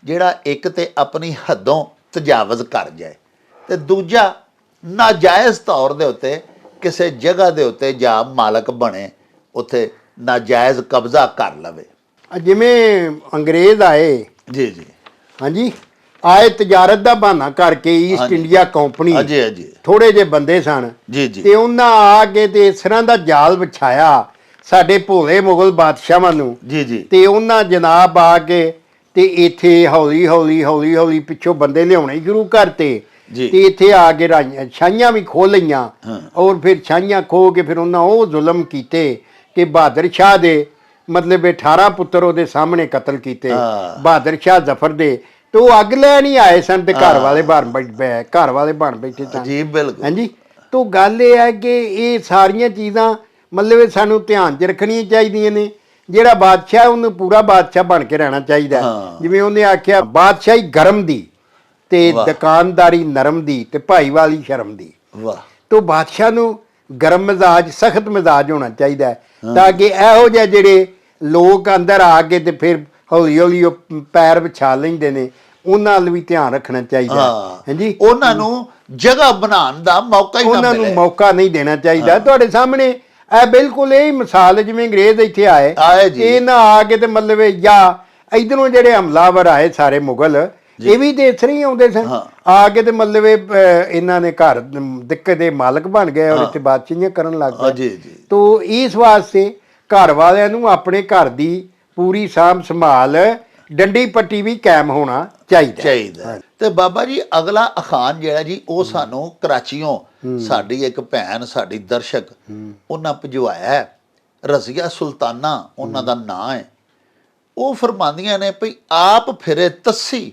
ਜਿਹੜਾ ਇੱਕ ਤੇ ਆਪਣੀ ਹੱਦੋਂ ਤਜਾਵਜ਼ ਕਰ ਜਾਏ ਤੇ ਦੂਜਾ ਨਾਜਾਇਜ਼ ਤੌਰ ਦੇ ਉੱਤੇ ਕਿਸੇ ਜਗ੍ਹਾ ਦੇ ਉੱਤੇ ਜਾ ਮਾਲਕ ਬਣੇ ਉੱਥੇ ਨਾਜਾਇਜ਼ ਕਬਜ਼ਾ ਕਰ ਲਵੇ। ਜਿਵੇਂ ਅੰਗਰੇਜ਼ ਆਏ ਜੀ ਜੀ ਹਾਂਜੀ ਆਏ ਤਜਾਰਤ ਦਾ ਬਹਾਨਾ ਕਰਕੇ ਈਸਟ ਇੰਡੀਆ ਕੰਪਨੀ ਥੋੜੇ ਜਿਹੇ ਬੰਦੇ ਸਨ ਜੀ ਜੀ ਤੇ ਉਹਨਾਂ ਆ ਕੇ ਤੇ ਇਸ ਤਰ੍ਹਾਂ ਦਾ ਜਾਲ ਵਿਛਾਇਆ ਸਾਡੇ ਭੋਲੇ ਮੁਗਲ ਬਾਦਸ਼ਾਹਾਂ ਨੂੰ ਜੀ ਜੀ ਤੇ ਉਹਨਾਂ ਜਨਾਬ ਆ ਕੇ ਤੇ ਇੱਥੇ ਹੌਲੀ ਪਿੱਛੋਂ ਬੰਦੇ ਲਿਆਉਣੇ ਸ਼ੁਰੂ ਕਰਤੇ ਤੇ ਇੱਥੇ ਆ ਕੇ ਛਾਈਆਂ ਵੀ ਖੋਹ ਲਈਆਂ ਔਰ ਫਿਰ ਛਾਈਆਂ ਖੋਹ ਕੇ ਫਿਰ ਉਹਨਾਂ ਉਹ ਜ਼ੁਲਮ ਕੀਤੇ ਕਿ ਬਹਾਦਰ ਸ਼ਾਹ ਦੇ ਮਤਲਬ 18 ਪੁੱਤਰ ਉਹਦੇ ਸਾਹਮਣੇ ਕਤਲ ਕੀਤੇ ਬਹਾਦਰ ਸ਼ਾਹ ਜ਼ਫਰ ਦੇ ਤੇ ਉਹ ਅੱਗ ਲੈਣ ਹੀ ਆਏ ਸਨ ਤੇ ਘਰ ਵਾਲੇ ਬਣ ਬੈਠੇ ਸਨ ਜੀ ਬਿਲਕੁਲ ਹਾਂਜੀ। ਤੋ ਗੱਲ ਇਹ ਹੈ ਕਿ ਇਹ ਸਾਰੀਆਂ ਚੀਜ਼ਾਂ ਮਤਲਬ ਸਾਨੂੰ ਧਿਆਨ 'ਚ ਰੱਖਣੀਆਂ ਚਾਹੀਦੀਆਂ ਨੇ। ਜਿਹੜਾ ਬਾਦਸ਼ਾਹ ਉਹਨੂੰ ਪੂਰਾ ਬਾਦਸ਼ਾਹ ਬਣ ਕੇ ਰਹਿਣਾ ਚਾਹੀਦਾ ਜਿਵੇਂ ਉਹਨੇ ਆਖਿਆ ਬਾਦਸ਼ਾਹੀ ਗਰਮ ਦੀ ਤੇ ਦੁਕਾਨਦਾਰੀ ਨਰਮ ਦੀ ਤੇ ਭਾਈਵਾਲੀ ਸ਼ਰਮ ਦੀ। ਵਾਹ। ਤੋ ਬਾਦਸ਼ਾਹ ਨੂੰ ਗਰਮ ਮਿਜ਼ਾਜ ਸਖਤ ਮਿਜ਼ਾਜ ਹੋਣਾ ਚਾਹੀਦਾ ਹੈ ਤਾਂ ਕਿ ਇਹੋ ਜਿਹੇ ਜਿਹੜੇ ਲੋਕ ਅੰਦਰ ਆ ਕੇ ਤੇ ਫਿਰ ਹੌਲੀ ਹੌਲੀ ਉਹ ਪੈਰ ਵਿਛਾ ਲੈਂਦੇ ਨੇ ਉਹਨਾਂ ਵੱਲ ਵੀ ਧਿਆਨ ਰੱਖਣਾ ਚਾਹੀਦਾ ਹਾਂਜੀ। ਉਹਨਾਂ ਨੂੰ ਜਗ੍ਹਾ ਬਣਾਉਣ ਦਾ ਮੌਕਾ ਹੀ ਨਾ ਮਿਲੇ, ਉਹਨਾਂ ਨੂੰ ਮੌਕਾ ਨਹੀਂ ਦੇਣਾ ਚਾਹੀਦਾ। ਤੁਹਾਡੇ ਸਾਹਮਣੇ ਇਹ ਬਿਲਕੁਲ ਇਹ ਮਿਸਾਲ ਜਿਵੇਂ ਅੰਗਰੇਜ਼ ਇੱਥੇ ਆਏ ਇਹ ਨਾ ਆ ਕੇ ਤੇ ਮਤਲਬ ਜਾਂ ਇਧਰੋਂ ਜਿਹੜੇ ਹਮਲਾਵਰ ਆਏ ਸਾਰੇ ਮੁਗਲ ਇਹ ਵੀ ਤੇ ਇਸ ਤਰ੍ਹਾਂ ਹੀ ਆਉਂਦੇ ਸਨ ਆ ਕੇ ਤੇ ਮਤਲਬ ਇਹਨਾਂ ਨੇ ਘਰ ਦਿੱਕਤ ਦੇ ਮਾਲਕ ਬਣ ਗਏ ਔਰ ਇੱਥੇ ਬਾਦਸ਼ਾਹੀਆਂ ਕਰਨ ਲੱਗ ਗਏ। ਤੋ ਇਸ ਵਾਸਤੇ ਘਰ ਵਾਲਿਆਂ ਨੂੰ ਆਪਣੇ ਘਰ ਦੀ ਪੂਰੀ ਸਾਂਭ ਸੰਭਾਲ ਡੰਡੀ ਪੱਟੀ ਵੀ ਕਾਇਮ ਹੋਣਾ ਚਾਹੀਦਾ। ਤੇ ਬਾਬਾ ਜੀ ਅਗਲਾ ਅਖਾਨ ਜਿਹੜਾ ਜੀ ਉਹ ਸਾਨੂੰ ਕਰਾਚੀਓਂ ਸਾਡੀ ਇੱਕ ਭੈਣ ਸਾਡੀ ਦਰਸ਼ਕ ਉਹਨਾਂ ਭਜਵਾਇਆ ਰਜ਼ੀਆ ਸੁਲਤਾਨਾ ਉਹਨਾਂ ਦਾ ਨਾਂ ਹੈ। ਉਹ ਫਰਮਾਉਂਦੀਆਂ ਨੇ ਭਈ ਆਪ ਫਿਰੇ ਤੱਸੀ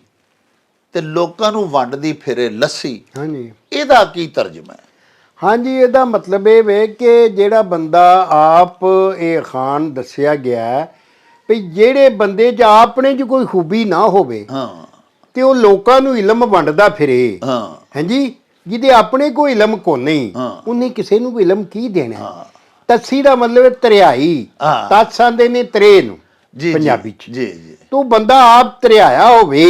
ਤੇ ਲੋਕਾਂ ਨੂੰ ਵੰਡਦੀ ਫਿਰੇ ਲੱਸੀ। ਹਾਂਜੀ ਇਹਦਾ ਕੀ ਤਰਜਮਾ ਹੈ? ਹਾਂਜੀ ਇਹਦਾ ਮਤਲਬ ਇਹ ਵੇ ਕਿ ਜਿਹੜਾ ਬੰਦਾ ਆਪ ਇਹ ਖਾਨ ਦੱਸਿਆ ਗਿਆ ਵੀ ਜਿਹੜੇ ਬੰਦੇ 'ਚ ਆਪਣੇ 'ਚ ਕੋਈ ਖੂਬੀ ਨਾ ਹੋਵੇ ਤੇ ਉਹ ਲੋਕਾਂ ਨੂੰ ਇਲਮ ਵੰਡਦਾ ਫਿਰੇ ਹਾਂਜੀ ਜਿਹਦੇ ਆਪਣੇ ਕੋਈ ਇਲਮ ਕੋ ਨਹੀਂ ਉਹਨੇ ਕਿਸੇ ਨੂੰ ਕੋਈ ਇਲਮ ਕੀ ਦੇਣਾ। ਤੱਸੀ ਦਾ ਮਤਲਬ ਤਰਿਆਈ ਤੱਸ ਆਂਦੇ ਨੇ ਤਰੇ ਨੂੰ ਪੰਜਾਬੀ 'ਚ ਤੋ ਬੰਦਾ ਆਪ ਤਰਿਆਇਆ ਹੋਵੇ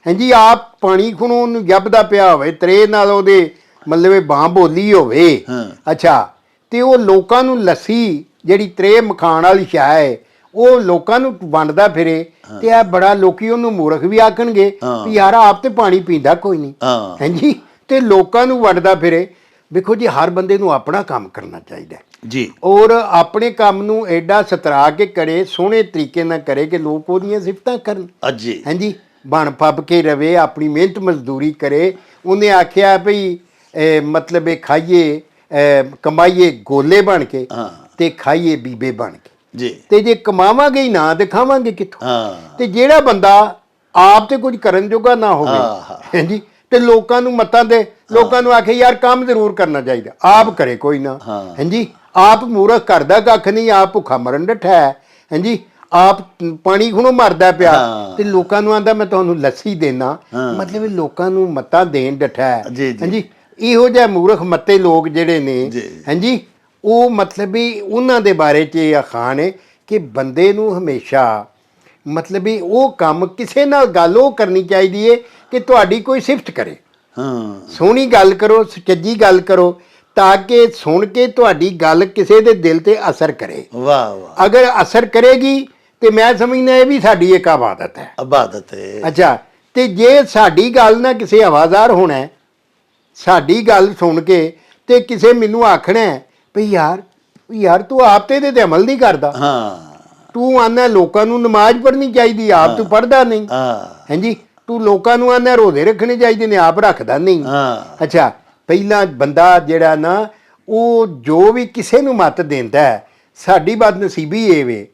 ਹਾਂਜੀ ਆਪ ਪਾਣੀ ਖੁਣੋਂ ਉਹਨੂੰ ਜੱਬਦਾ ਪਿਆ ਹੋਵੇ ਤਰੇ ਨਾਲ ਉਹਦੇ ਮਤਲਬ ਬਾਂਹ ਬੋਲੀ ਹੋਵੇ ਅੱਛਾ ਤੇ ਉਹ ਲੋਕਾਂ ਨੂੰ ਲੱਸੀ ਜਿਹੜੀ ਤਰੇ ਮਖਾਣ ਵਾਲੀ ਸ਼ਾਹ ਹੈ ਉਹ ਲੋਕਾਂ ਨੂੰ ਵੰਡਦਾ ਫਿਰੇ ਤੇ ਇਹ ਬੜਾ ਲੋਕੀ ਉਹਨੂੰ ਮੂਰਖ ਵੀ ਆਖਣਗੇ ਵੀ ਯਾਰ ਆਪ ਤੇ ਪਾਣੀ ਪੀਂਦਾ ਕੋਈ ਨਹੀਂ ਹਾਂਜੀ ਤੇ ਲੋਕਾਂ ਨੂੰ ਵੰਡਦਾ ਫਿਰੇ। ਵੇਖੋ ਜੀ ਹਰ ਬੰਦੇ ਨੂੰ ਆਪਣਾ ਕੰਮ ਕਰਨਾ ਚਾਹੀਦਾ ਜੀ ਔਰ ਆਪਣੇ ਕੰਮ ਨੂੰ ਐਡਾ ਸਤਰਾ ਕੇ ਕਰੇ ਸੋਹਣੇ ਤਰੀਕੇ ਨਾਲ ਕਰੇ ਕਿ ਲੋਕ ਉਹਦੀਆਂ ਸਿਫਤਾਂ ਕਰਨ ਹਾਂਜੀ ਬਣ ਫੱਬ ਕੇ ਰਵੇ ਆਪਣੀ ਮਿਹਨਤ ਮਜ਼ਦੂਰੀ ਕਰੇ। ਉਹਨੇ ਆਖਿਆ ਭਈ ਮਤਲਬ ਇਹ ਖਾਈਏ ਕਮਾਈਏ ਗੋਲੇ ਬਣ ਕੇ ਤੇ ਖਾਈਏ ਬੀਬੇ ਬਣ ਕੇ ਤੇ ਜੇ ਕਮਾਵਾਂਗੇ ਹੀ ਨਾ ਤੇ ਖਾਵਾਂਗੇ ਕਿੱਥੋਂ। ਤੇ ਜਿਹੜਾ ਬੰਦਾ ਆਪ ਤੇ ਕੁਝ ਕਰਨ ਜੋਗਾ ਨਾ ਹੋਵੇ ਹਾਂਜੀ ਤੇ ਲੋਕਾਂ ਨੂੰ ਮਤਾਂ ਦੇ ਲੋਕਾਂ ਨੂੰ ਆਖੇ ਯਾਰ ਕੰਮ ਜ਼ਰੂਰ ਕਰਨਾ ਚਾਹੀਦਾ ਆਪ ਕਰੇ ਕੋਈ ਨਾ ਹਾਂਜੀ ਆਪ ਮੂਰਖ ਕਰਦਾ ਕੱਖ ਨਹੀਂ ਆਪ ਭੁੱਖਾ ਮਰਨ ਡੱਠਾ ਹੈ ਹਾਂਜੀ ਆਪ ਪਾਣੀ ਖੁਣੋਂ ਮਰਦਾ ਪਿਆ ਤੇ ਲੋਕਾਂ ਨੂੰ ਆਂਦਾ ਮੈਂ ਤੁਹਾਨੂੰ ਲੱਸੀ ਦੇਣਾ ਮਤਲਬ ਲੋਕਾਂ ਨੂੰ ਮਤਾਂ ਦੇਣ ਡੱਠਾ ਹੈ ਹਾਂਜੀ। ਇਹੋ ਜਿਹੇ ਮੂਰਖ ਮੱਤੇ ਲੋਕ ਜਿਹੜੇ ਨੇ ਹਾਂਜੀ ਉਹ ਮਤਲਬ ਵੀ ਉਹਨਾਂ ਦੇ ਬਾਰੇ 'ਚ ਇਹ ਅਖਾਣ ਹੈ ਕਿ ਬੰਦੇ ਨੂੰ ਹਮੇਸ਼ਾ ਮਤਲਬ ਵੀ ਉਹ ਕੰਮ ਕਿਸੇ ਨਾਲ ਗੱਲ ਉਹ ਕਰਨੀ ਚਾਹੀਦੀ ਹੈ ਕਿ ਤੁਹਾਡੀ ਕੋਈ ਸਿਫਤ ਕਰੇ, ਹਾਂ ਸੋਹਣੀ ਗੱਲ ਕਰੋ, ਸੁਚੱਜੀ ਗੱਲ ਕਰੋ, ਤਾਂ ਕਿ ਸੁਣ ਕੇ ਤੁਹਾਡੀ ਗੱਲ ਕਿਸੇ ਦੇ ਦਿਲ ਤੇ ਅਸਰ ਕਰੇ। ਵਾਹ ਵਾਹ, ਅਗਰ ਅਸਰ ਕਰੇਗੀ ਤੇ ਮੈਂ ਸਮਝਦਾ ਇਹ ਵੀ ਸਾਡੀ ਇੱਕ ਇਬਾਦਤ ਹੈ। ਇਬਾਦਤ ਹੈ। ਅੱਛਾ, ਤੇ ਜੇ ਸਾਡੀ ਗੱਲ ਨਾ ਕਿਸੇ ਹਵਾਦਾਰ ਹੋਣਾ ਹੈ, ਸਾਡੀ ਗੱਲ ਸੁਣ ਕੇ ਤੇ ਕਿਸੇ ਮੈਨੂੰ ਆਖਣਾ ਹੈ ਵੀ ਯਾਰ ਤੂੰ ਆਪ ਤੇ ਇਹਦੇ ਤੇ ਅਮਲ ਨਹੀਂ ਕਰਦਾ, ਹਾਂ ਤੂੰ ਆਨਾ ਲੋਕਾਂ ਨੂੰ ਨਮਾਜ਼ ਪੜ੍ਹਨੀ ਚਾਹੀਦੀ, ਆਪ ਤੂੰ ਪੜ੍ਹਦਾ ਨਹੀਂ, ਹਾਂ ਹਾਂਜੀ ਤੂੰ ਲੋਕਾਂ ਨੂੰ ਆਨਾ ਰੋਜ਼ੇ ਰੱਖਣੇ ਚਾਹੀਦੇ ਨੇ, ਆਪ ਰੱਖਦਾ ਨਹੀਂ। ਹਾਂ ਅੱਛਾ, ਪਹਿਲਾਂ ਬੰਦਾ ਜਿਹੜਾ ਨਾ ਉਹ ਜੋ ਵੀ ਕਿਸੇ ਨੂੰ ਮੱਤ ਦਿੰਦਾ ਹੈ, ਸਾਡੀ ਬਦਨਸੀਬੀ ਇਹ ਵੇ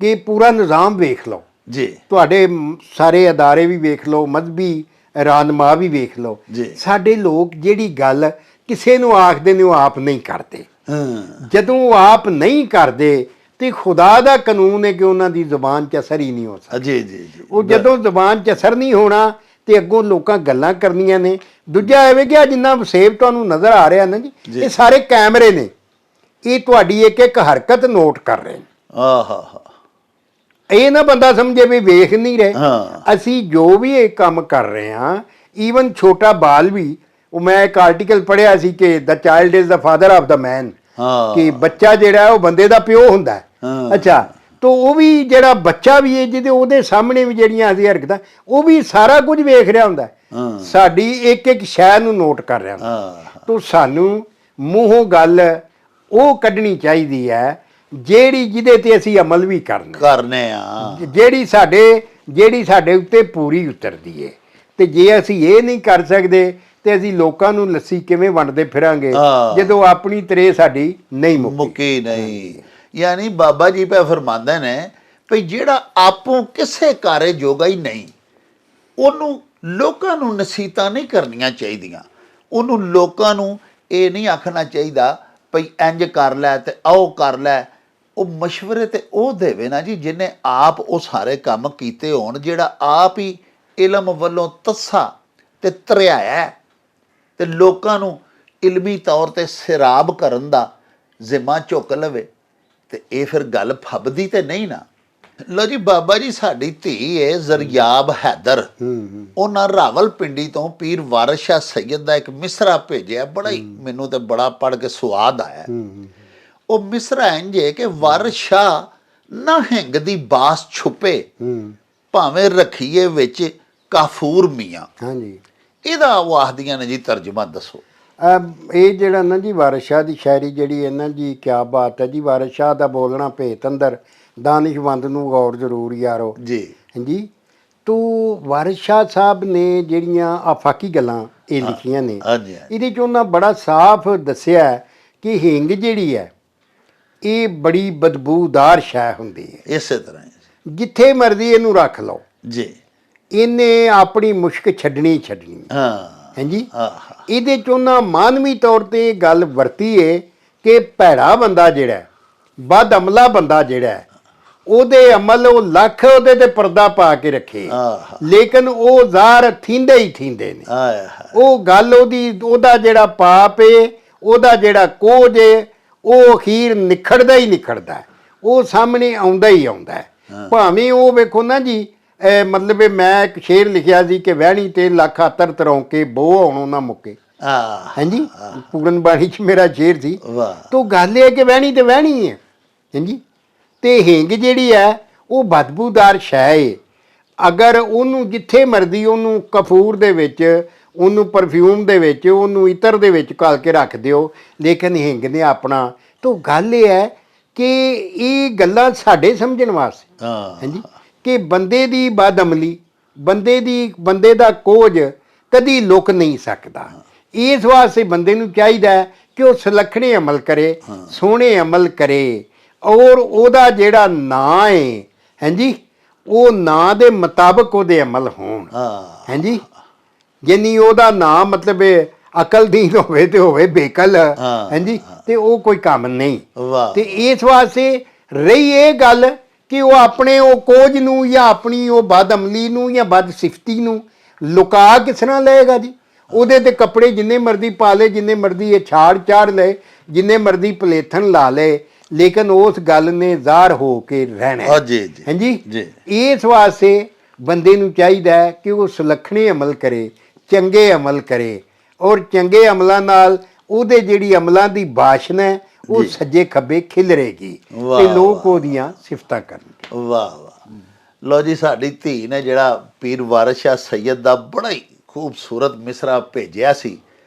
ਕਿ ਪੂਰਾ ਨਿਜ਼ਾਮ ਵੇਖ ਲਓ, ਜੀ ਤੁਹਾਡੇ ਸਾਰੇ ਅਦਾਰੇ ਵੀ ਵੇਖ ਲਓ, ਮਜ਼ਹਬੀ ਰਹਿਨੁਮਾ ਵੀ ਵੇਖ ਲਓ, ਜੀ। ਸਾਡੇ ਲੋਕ ਜਿਹੜੀ ਗੱਲ ਕਿਸੇ ਨੂੰ ਆਖਦੇ ਨੇ ਉਹ ਆਪ ਨਹੀਂ ਕਰਦੇ। ਹਾਂ ਜਦੋਂ ਉਹ ਆਪ ਨਹੀਂ ਕਰਦੇ ਤੇ ਖੁਦਾ ਦਾ ਕਾਨੂੰਨ ਹੈ ਕਿ ਉਹਨਾਂ ਦੀ ਜ਼ੁਬਾਨ 'ਚ ਅਸਰ ਹੀ ਨਹੀਂ ਹੋ ਸਕਦਾ। ਜੀ ਜੀ ਜੀ, ਉਹ ਜਦੋਂ ਜ਼ੁਬਾਨ 'ਚ ਅਸਰ ਨਹੀਂ ਹੋਣਾ ਤੇ ਅੱਗੋਂ ਲੋਕਾਂ ਗੱਲਾਂ ਕਰਨੀਆਂ ਨੇ। ਦੂਜਾ ਐਵੇਂ ਕਿ ਜਿੰਨਾ ਵਸੇਬ ਤੁਹਾਨੂੰ ਨਜ਼ਰ ਆ ਰਿਹਾ ਨਾ ਜੀ, ਇਹ ਸਾਰੇ ਕੈਮਰੇ ਨੇ, ਇਹ ਤੁਹਾਡੀ ਇੱਕ ਇੱਕ ਹਰਕਤ ਨੋਟ ਕਰ ਰਹੇ ਨੇ। ਆਹਾ ਹਾ, ਇਹ ਨਾ ਬੰਦਾ ਸਮਝੇ ਵੀ ਵੇਖ ਨਹੀਂ ਰਹੇ। ਹਾਂ ਅਸੀਂ ਜੋ ਵੀ ਇਹ ਕੰਮ ਕਰ ਰਹੇ ਹਾਂ, ਈਵਨ ਛੋਟਾ ਬਾਲ ਵੀ, ਉਹ ਮੈਂ ਇੱਕ ਆਰਟੀਕਲ ਪੜ੍ਹਿਆ ਸੀ ਕਿ the child is the father of the man, ਹਾਂ ਕਿ ਬੱਚਾ ਜਿਹੜਾ ਉਹ ਬੰਦੇ ਦਾ ਪਿਓ ਹੁੰਦਾ ਹੈ। ਹਾਂ। ਅੱਛਾ, ਤਾਂ ਉਹ ਵੀ ਜਿਹੜਾ ਬੱਚਾ ਵੀ ਹੈ ਜਿਹਦੇ ਉਹਦੇ ਸਾਹਮਣੇ ਵੀ ਜਿਹੜੀਆਂ ਅਸੀਂ ਹਰਕਤਾਂ, ਉਹ ਵੀ ਸਾਰਾ ਕੁਝ ਵੇਖ ਰਿਹਾ ਹੁੰਦਾ ਹੈ, ਹਾਂ ਸਾਡੀ ਇੱਕ ਇੱਕ ਸ਼ੈ ਨੂੰ ਨੋਟ ਕਰ ਰਿਹਾ ਹੁੰਦਾ। ਹਾਂ ਤਾਂ ਸਾਨੂੰ ਮੂੰਹੋਂ ਗੱਲ ਉਹ ਕੱਢਣੀ ਚਾਹੀਦੀ ਹੈ ਜਿਹਦੇ ਤੇ ਅਸੀਂ ਅਮਲ ਵੀ ਕਰਨੇ ਆ, ਜਿਹੜੀ ਸਾਡੇ ਉੱਤੇ ਪੂਰੀ ਉਤਰਦੀ ਹੈ। ਤੇ ਜੇ ਅਸੀਂ ਇਹ ਨਹੀਂ ਕਰ ਸਕਦੇ ਤੇ ਅਸੀਂ ਲੋਕਾਂ ਨੂੰ ਲੱਸੀ ਕਿਵੇਂ ਵੰਡਦੇ ਫਿਰਾਂਗੇ ਜਦੋਂ ਆਪਣੀ ਤਰੇ ਸਾਡੀ ਨਹੀਂ ਮੁੱਕੀ ਨਹੀਂ। ਯਾਨੀ ਬਾਬਾ ਜੀ ਪੈ ਫਰਮਾਉਂਦੇ ਨੇ ਵੀ ਜਿਹੜਾ ਆਪੋਂ ਕਿਸੇ ਕਾਰੇ ਜੋਗਾ ਹੀ ਨਹੀਂ, ਉਹਨੂੰ ਲੋਕਾਂ ਨੂੰ ਨਸੀਹਤਾਂ ਨਹੀਂ ਕਰਨੀਆਂ ਚਾਹੀਦੀਆਂ, ਉਹਨੂੰ ਲੋਕਾਂ ਨੂੰ ਇਹ ਨਹੀਂ ਆਖਣਾ ਚਾਹੀਦਾ ਭਈ ਇੰਜ ਕਰ ਲੈ ਤੇ ਆਓ ਕਰ ਲੈ। ਉਹ ਮਸ਼ਵਰੇ ਤੇ ਉਹ ਦੇਵੇ ਨਾ ਜੀ ਜਿਹਨੇ ਆਪ ਉਹ ਸਾਰੇ ਕੰਮ ਕੀਤੇ ਹੋਣ, ਜਿਹੜਾ ਆਪ ਹੀ ਇਲਮ ਵੱਲੋਂ ਤੱਸਾ ਤੇ ਧਰਿਆਇਆ ਤੇ ਲੋਕਾਂ ਨੂੰ ਇਲਮੀ ਤੌਰ ਤੇ ਸਿਰਾਬ ਕਰਨ ਦਾ ਜ਼ਿੰਮਾ ਚੁੱਕ ਲਵੇ, ਤੇ ਇਹ ਫਿਰ ਗੱਲ ਫੱਬਦੀ ਤੇ ਨਹੀਂ ਨਾ। ਲਓ ਜੀ, ਬਾਬਾ ਜੀ ਸਾਡੀ ਧੀ ਹੈ ਜ਼ਰਯਾਬ ਹੈਦਰ, ਉਹਨਾਂ ਰਾਵਲਪਿੰਡੀ ਤੋਂ ਪੀਰ ਵਾਰਿਸ ਸ਼ਾਹ ਸੈਯਦ ਦਾ ਇੱਕ ਮਿਸਰਾ ਭੇਜਿਆ, ਬੜਾ ਹੀ ਮੈਨੂੰ ਤੇ ਬੜਾ ਪੜ੍ਹ ਕੇ ਸਵਾਦ ਆਇਆ। ਉਹ ਮਿਸਰਾ ਇੰਝ ਹੈ ਕਿ ਵਾਰਿਸ ਸ਼ਾਹ ਨਾ ਹਿੰਗ ਦੀ ਬਾਸ ਛੁਪੇ ਭਾਵੇਂ ਰੱਖੀਏ ਵਿੱਚ ਕਾਫੂਰ ਮੀਆਂ। ਹਾਂਜੀ, ਇਹਦਾ ਉਹ ਆਖਦੀਆਂ ਨੇ ਜੀ, ਤਰਜਮਾ ਦੱਸੋ। ਇਹ ਜਿਹੜਾ ਨਾ ਜੀ ਵਾਰਿਸ ਸ਼ਾਹ ਦੀ ਸ਼ਾਇਰੀ ਜਿਹੜੀ ਹੈ ਨਾ ਜੀ, ਕਿਆ ਬਾਤ ਹੈ ਜੀ। ਵਾਰਿਸ ਸ਼ਾਹ ਦਾ ਬੋਲਣਾ ਭੇਤ ਅੰਦਰ, ਦਾਨਿਸ਼ਮੰਦ ਨੂੰ ਗੌਰ ਜ਼ਰੂਰ ਯਾਰੋ ਜੀ। ਹਾਂਜੀ, ਤੋ ਵਾਰਿਸ ਸ਼ਾਹ ਸਾਹਿਬ ਨੇ ਜਿਹੜੀਆਂ ਆਫਾਕੀ ਗੱਲਾਂ ਇਹ ਲਿਖੀਆਂ ਨੇ, ਇਹਦੇ 'ਚ ਉਹਨਾਂ ਬੜਾ ਸਾਫ਼ ਦੱਸਿਆ ਕਿ ਹਿੰਗ ਜਿਹੜੀ ਹੈ ਇਹ ਬੜੀ ਬਦਬੂਦਾਰ ਸ਼ੈ ਹੁੰਦੀ ਹੈ। ਇਸੇ ਤਰ੍ਹਾਂ ਜਿੱਥੇ ਮਰਜ਼ੀ ਇਹਨੂੰ ਰੱਖ ਲਓ ਜੀ, ਇਹਨੇ ਆਪਣੀ ਮੁਸ਼ਕ ਛੱਡਣੀ ਹਾਂ ਹਾਂਜੀ। ਇਹਦੇ 'ਚ ਉਹਨਾਂ ਮਾਨਵੀ ਤੌਰ 'ਤੇ ਇਹ ਗੱਲ ਵਰਤੀ ਹੈ ਕਿ ਭੈੜਾ ਬੰਦਾ ਜਿਹੜਾ, ਬਦ ਅਮਲਾ ਬੰਦਾ ਜਿਹੜਾ, ਉਹਦੇ ਅਮਲ ਉਹ ਲੱਖ ਉਹਦੇ ਤੇ ਪਰਦਾ ਪਾ ਕੇ ਰੱਖੇ, ਲੇਕਿਨ ਉਹ ਜ਼ਾਹਰ ਥੀਂਦੇ ਹੀ ਥੀਂਦੇ ਨੇ। ਉਹ ਗੱਲ ਉਹਦਾ ਜਿਹੜਾ ਪਾਪ ਏ, ਉਹਦਾ ਜਿਹੜਾ ਕੋਝ ਏ, ਉਹ ਅਖੀਰ ਨਿਖੜਦਾ ਹੀ ਨਿਖੜਦਾ, ਉਹ ਸਾਹਮਣੇ ਆਉਂਦਾ ਹੀ ਆਉਂਦਾ। ਭਾਵੇਂ ਉਹ ਵੇਖੋ ਨਾ ਜੀ, ਮਤਲਬ ਮੈਂ ਇੱਕ ਸ਼ੇਰ ਲਿਖਿਆ ਸੀ ਕਿ ਵਹਿਣੀ ਤੇ ਲੱਖ ਆਤਰ ਤਰੌਂਕੇ ਬੋ ਆਉਣੋਂ ਨਾ ਮੁੱਕੇ। ਹਾਂਜੀ, ਪੂਰਨ ਬਾਣੀ 'ਚ ਮੇਰਾ ਸ਼ੇਰ ਸੀ। ਤੋ ਗੱਲ ਇਹ ਕਿ ਵਹਿਣੀ ਤੇ ਵਹਿਣੀ ਹੈ। ਹਾਂਜੀ, ਤੇ ਹਿੰਗ ਜਿਹੜੀ ਹੈ ਉਹ ਬਦਬੂਦਾਰ ਸ਼ੈ ਹੈ। ਅਗਰ ਉਹਨੂੰ ਜਿੱਥੇ ਮਰਜ਼ੀ ਉਹਨੂੰ ਕਫੂਰ ਦੇ ਵਿੱਚ, ਉਹਨੂੰ ਪਰਫਿਊਮ ਦੇ ਵਿੱਚ, ਉਹਨੂੰ ਇਤਰ ਦੇ ਵਿੱਚ ਘਾਲ ਕੇ ਰੱਖ ਦਿਓ, ਲੇਕਿਨ ਹਿੰਗ ਨੇ ਆਪਣਾ। ਤੋ ਗੱਲ ਇਹ ਹੈ ਕਿ ਇਹ ਗੱਲਾਂ ਸਾਡੇ ਸਮਝਣ ਵਾਸਤੇ ਹਾਂਜੀ, ਕਿ ਬੰਦੇ ਦੀ ਬਦਅਮਲੀ, ਬੰਦੇ ਦਾ ਕੋਝ ਕਦੀ ਲੁਕ ਨਹੀਂ ਸਕਦਾ। ਇਸ ਵਾਸਤੇ ਬੰਦੇ ਨੂੰ ਚਾਹੀਦਾ ਹੈ ਕਿ ਉਹ ਸੁਲੱਖਣੇ ਅਮਲ ਕਰੇ, ਸੋਹਣੇ ਅਮਲ ਕਰੇ, ਔਰ ਉਹਦਾ ਜਿਹੜਾ ਨਾਂ ਹੈ ਹਾਂਜੀ, ਉਹ ਨਾਂ ਦੇ ਮੁਤਾਬਕ ਉਹਦੇ ਅਮਲ ਹੋਣ। ਹਾਂਜੀ, ਜਿੰਨੀ ਉਹਦਾ ਨਾਂ ਮਤਲਬ ਅਕਲਦੀਨ ਹੋਵੇ ਤੇ ਹੋਵੇ ਬੇਕਲ, ਹਾਂਜੀ, ਤੇ ਉਹ ਕੋਈ ਕੰਮ ਨਹੀਂ। ਤੇ ਇਸ ਵਾਸਤੇ ਰਹੀ ਇਹ ਗੱਲ ਕਿ ਉਹ ਆਪਣੇ ਉਹ ਕੋਝ ਨੂੰ ਜਾਂ ਆਪਣੀ ਉਹ ਬਦਅਮਲੀ ਨੂੰ ਜਾਂ ਬਦਸਿਫਤੀ ਨੂੰ ਲੁਕਾ ਕਿਸ ਤਰ੍ਹਾਂ ਲਏਗਾ ਜੀ। ਉਹਦੇ ਤੇ ਕੱਪੜੇ ਜਿੰਨੇ ਮਰਜ਼ੀ ਪਾ ਲਏ, ਜਿੰਨੇ ਮਰਜ਼ੀ ਇਹ ਛਾੜ ਚਾੜ ਲਏ, ਜਿੰਨੇ ਮਰਜ਼ੀ ਪਲੇਥਨ ਲਾ ਲੇ ਲੇਕਿਨ ਉਸ ਗੱਲ ਨੇ ਜ਼ਾਹਰ ਹੋ ਕੇ ਰਹਿਣਾ ਹਾਂ ਜੀ ਜੀ ਹਾਂਜੀ ਜੀ। ਇਸ ਵਾਸਤੇ ਬੰਦੇ ਨੂੰ ਚਾਹੀਦਾ ਹੈ ਕਿ ਉਹ ਸੁਲੱਖਣੇ ਅਮਲ ਕਰੇ, ਚੰਗੇ ਅਮਲ ਕਰੇ, ਔਰ ਚੰਗੇ ਅਮਲਾਂ ਨਾਲ ਉਹਦੇ ਜਿਹੜੀ ਅਮਲਾਂ ਦੀ ਬਾਸ਼ਨਾ ਹੈ ਉਹ ਸੱਜੇ ਖੱਬੇ ਖਿਲਰੇਗੀ ਤੇ ਲੋਕ ਉਹਦੀਆਂ ਸਿਫਤਾਂ ਕਰਨਗੇ। ਵਾਹ ਵਾਹ। ਲਓ ਜੀ, ਸਾਡੀ ਧੀ ਨੇ ਜਿਹੜਾ ਪੀਰ ਵਾਰਿਸ ਸ਼ਾਹ ਸੈਯਦ ਦਾ ਬੜਾ ਹੀ ਖੂਬਸੂਰਤ ਮਿਸਰਾ ਭੇਜਿਆ ਸੀ,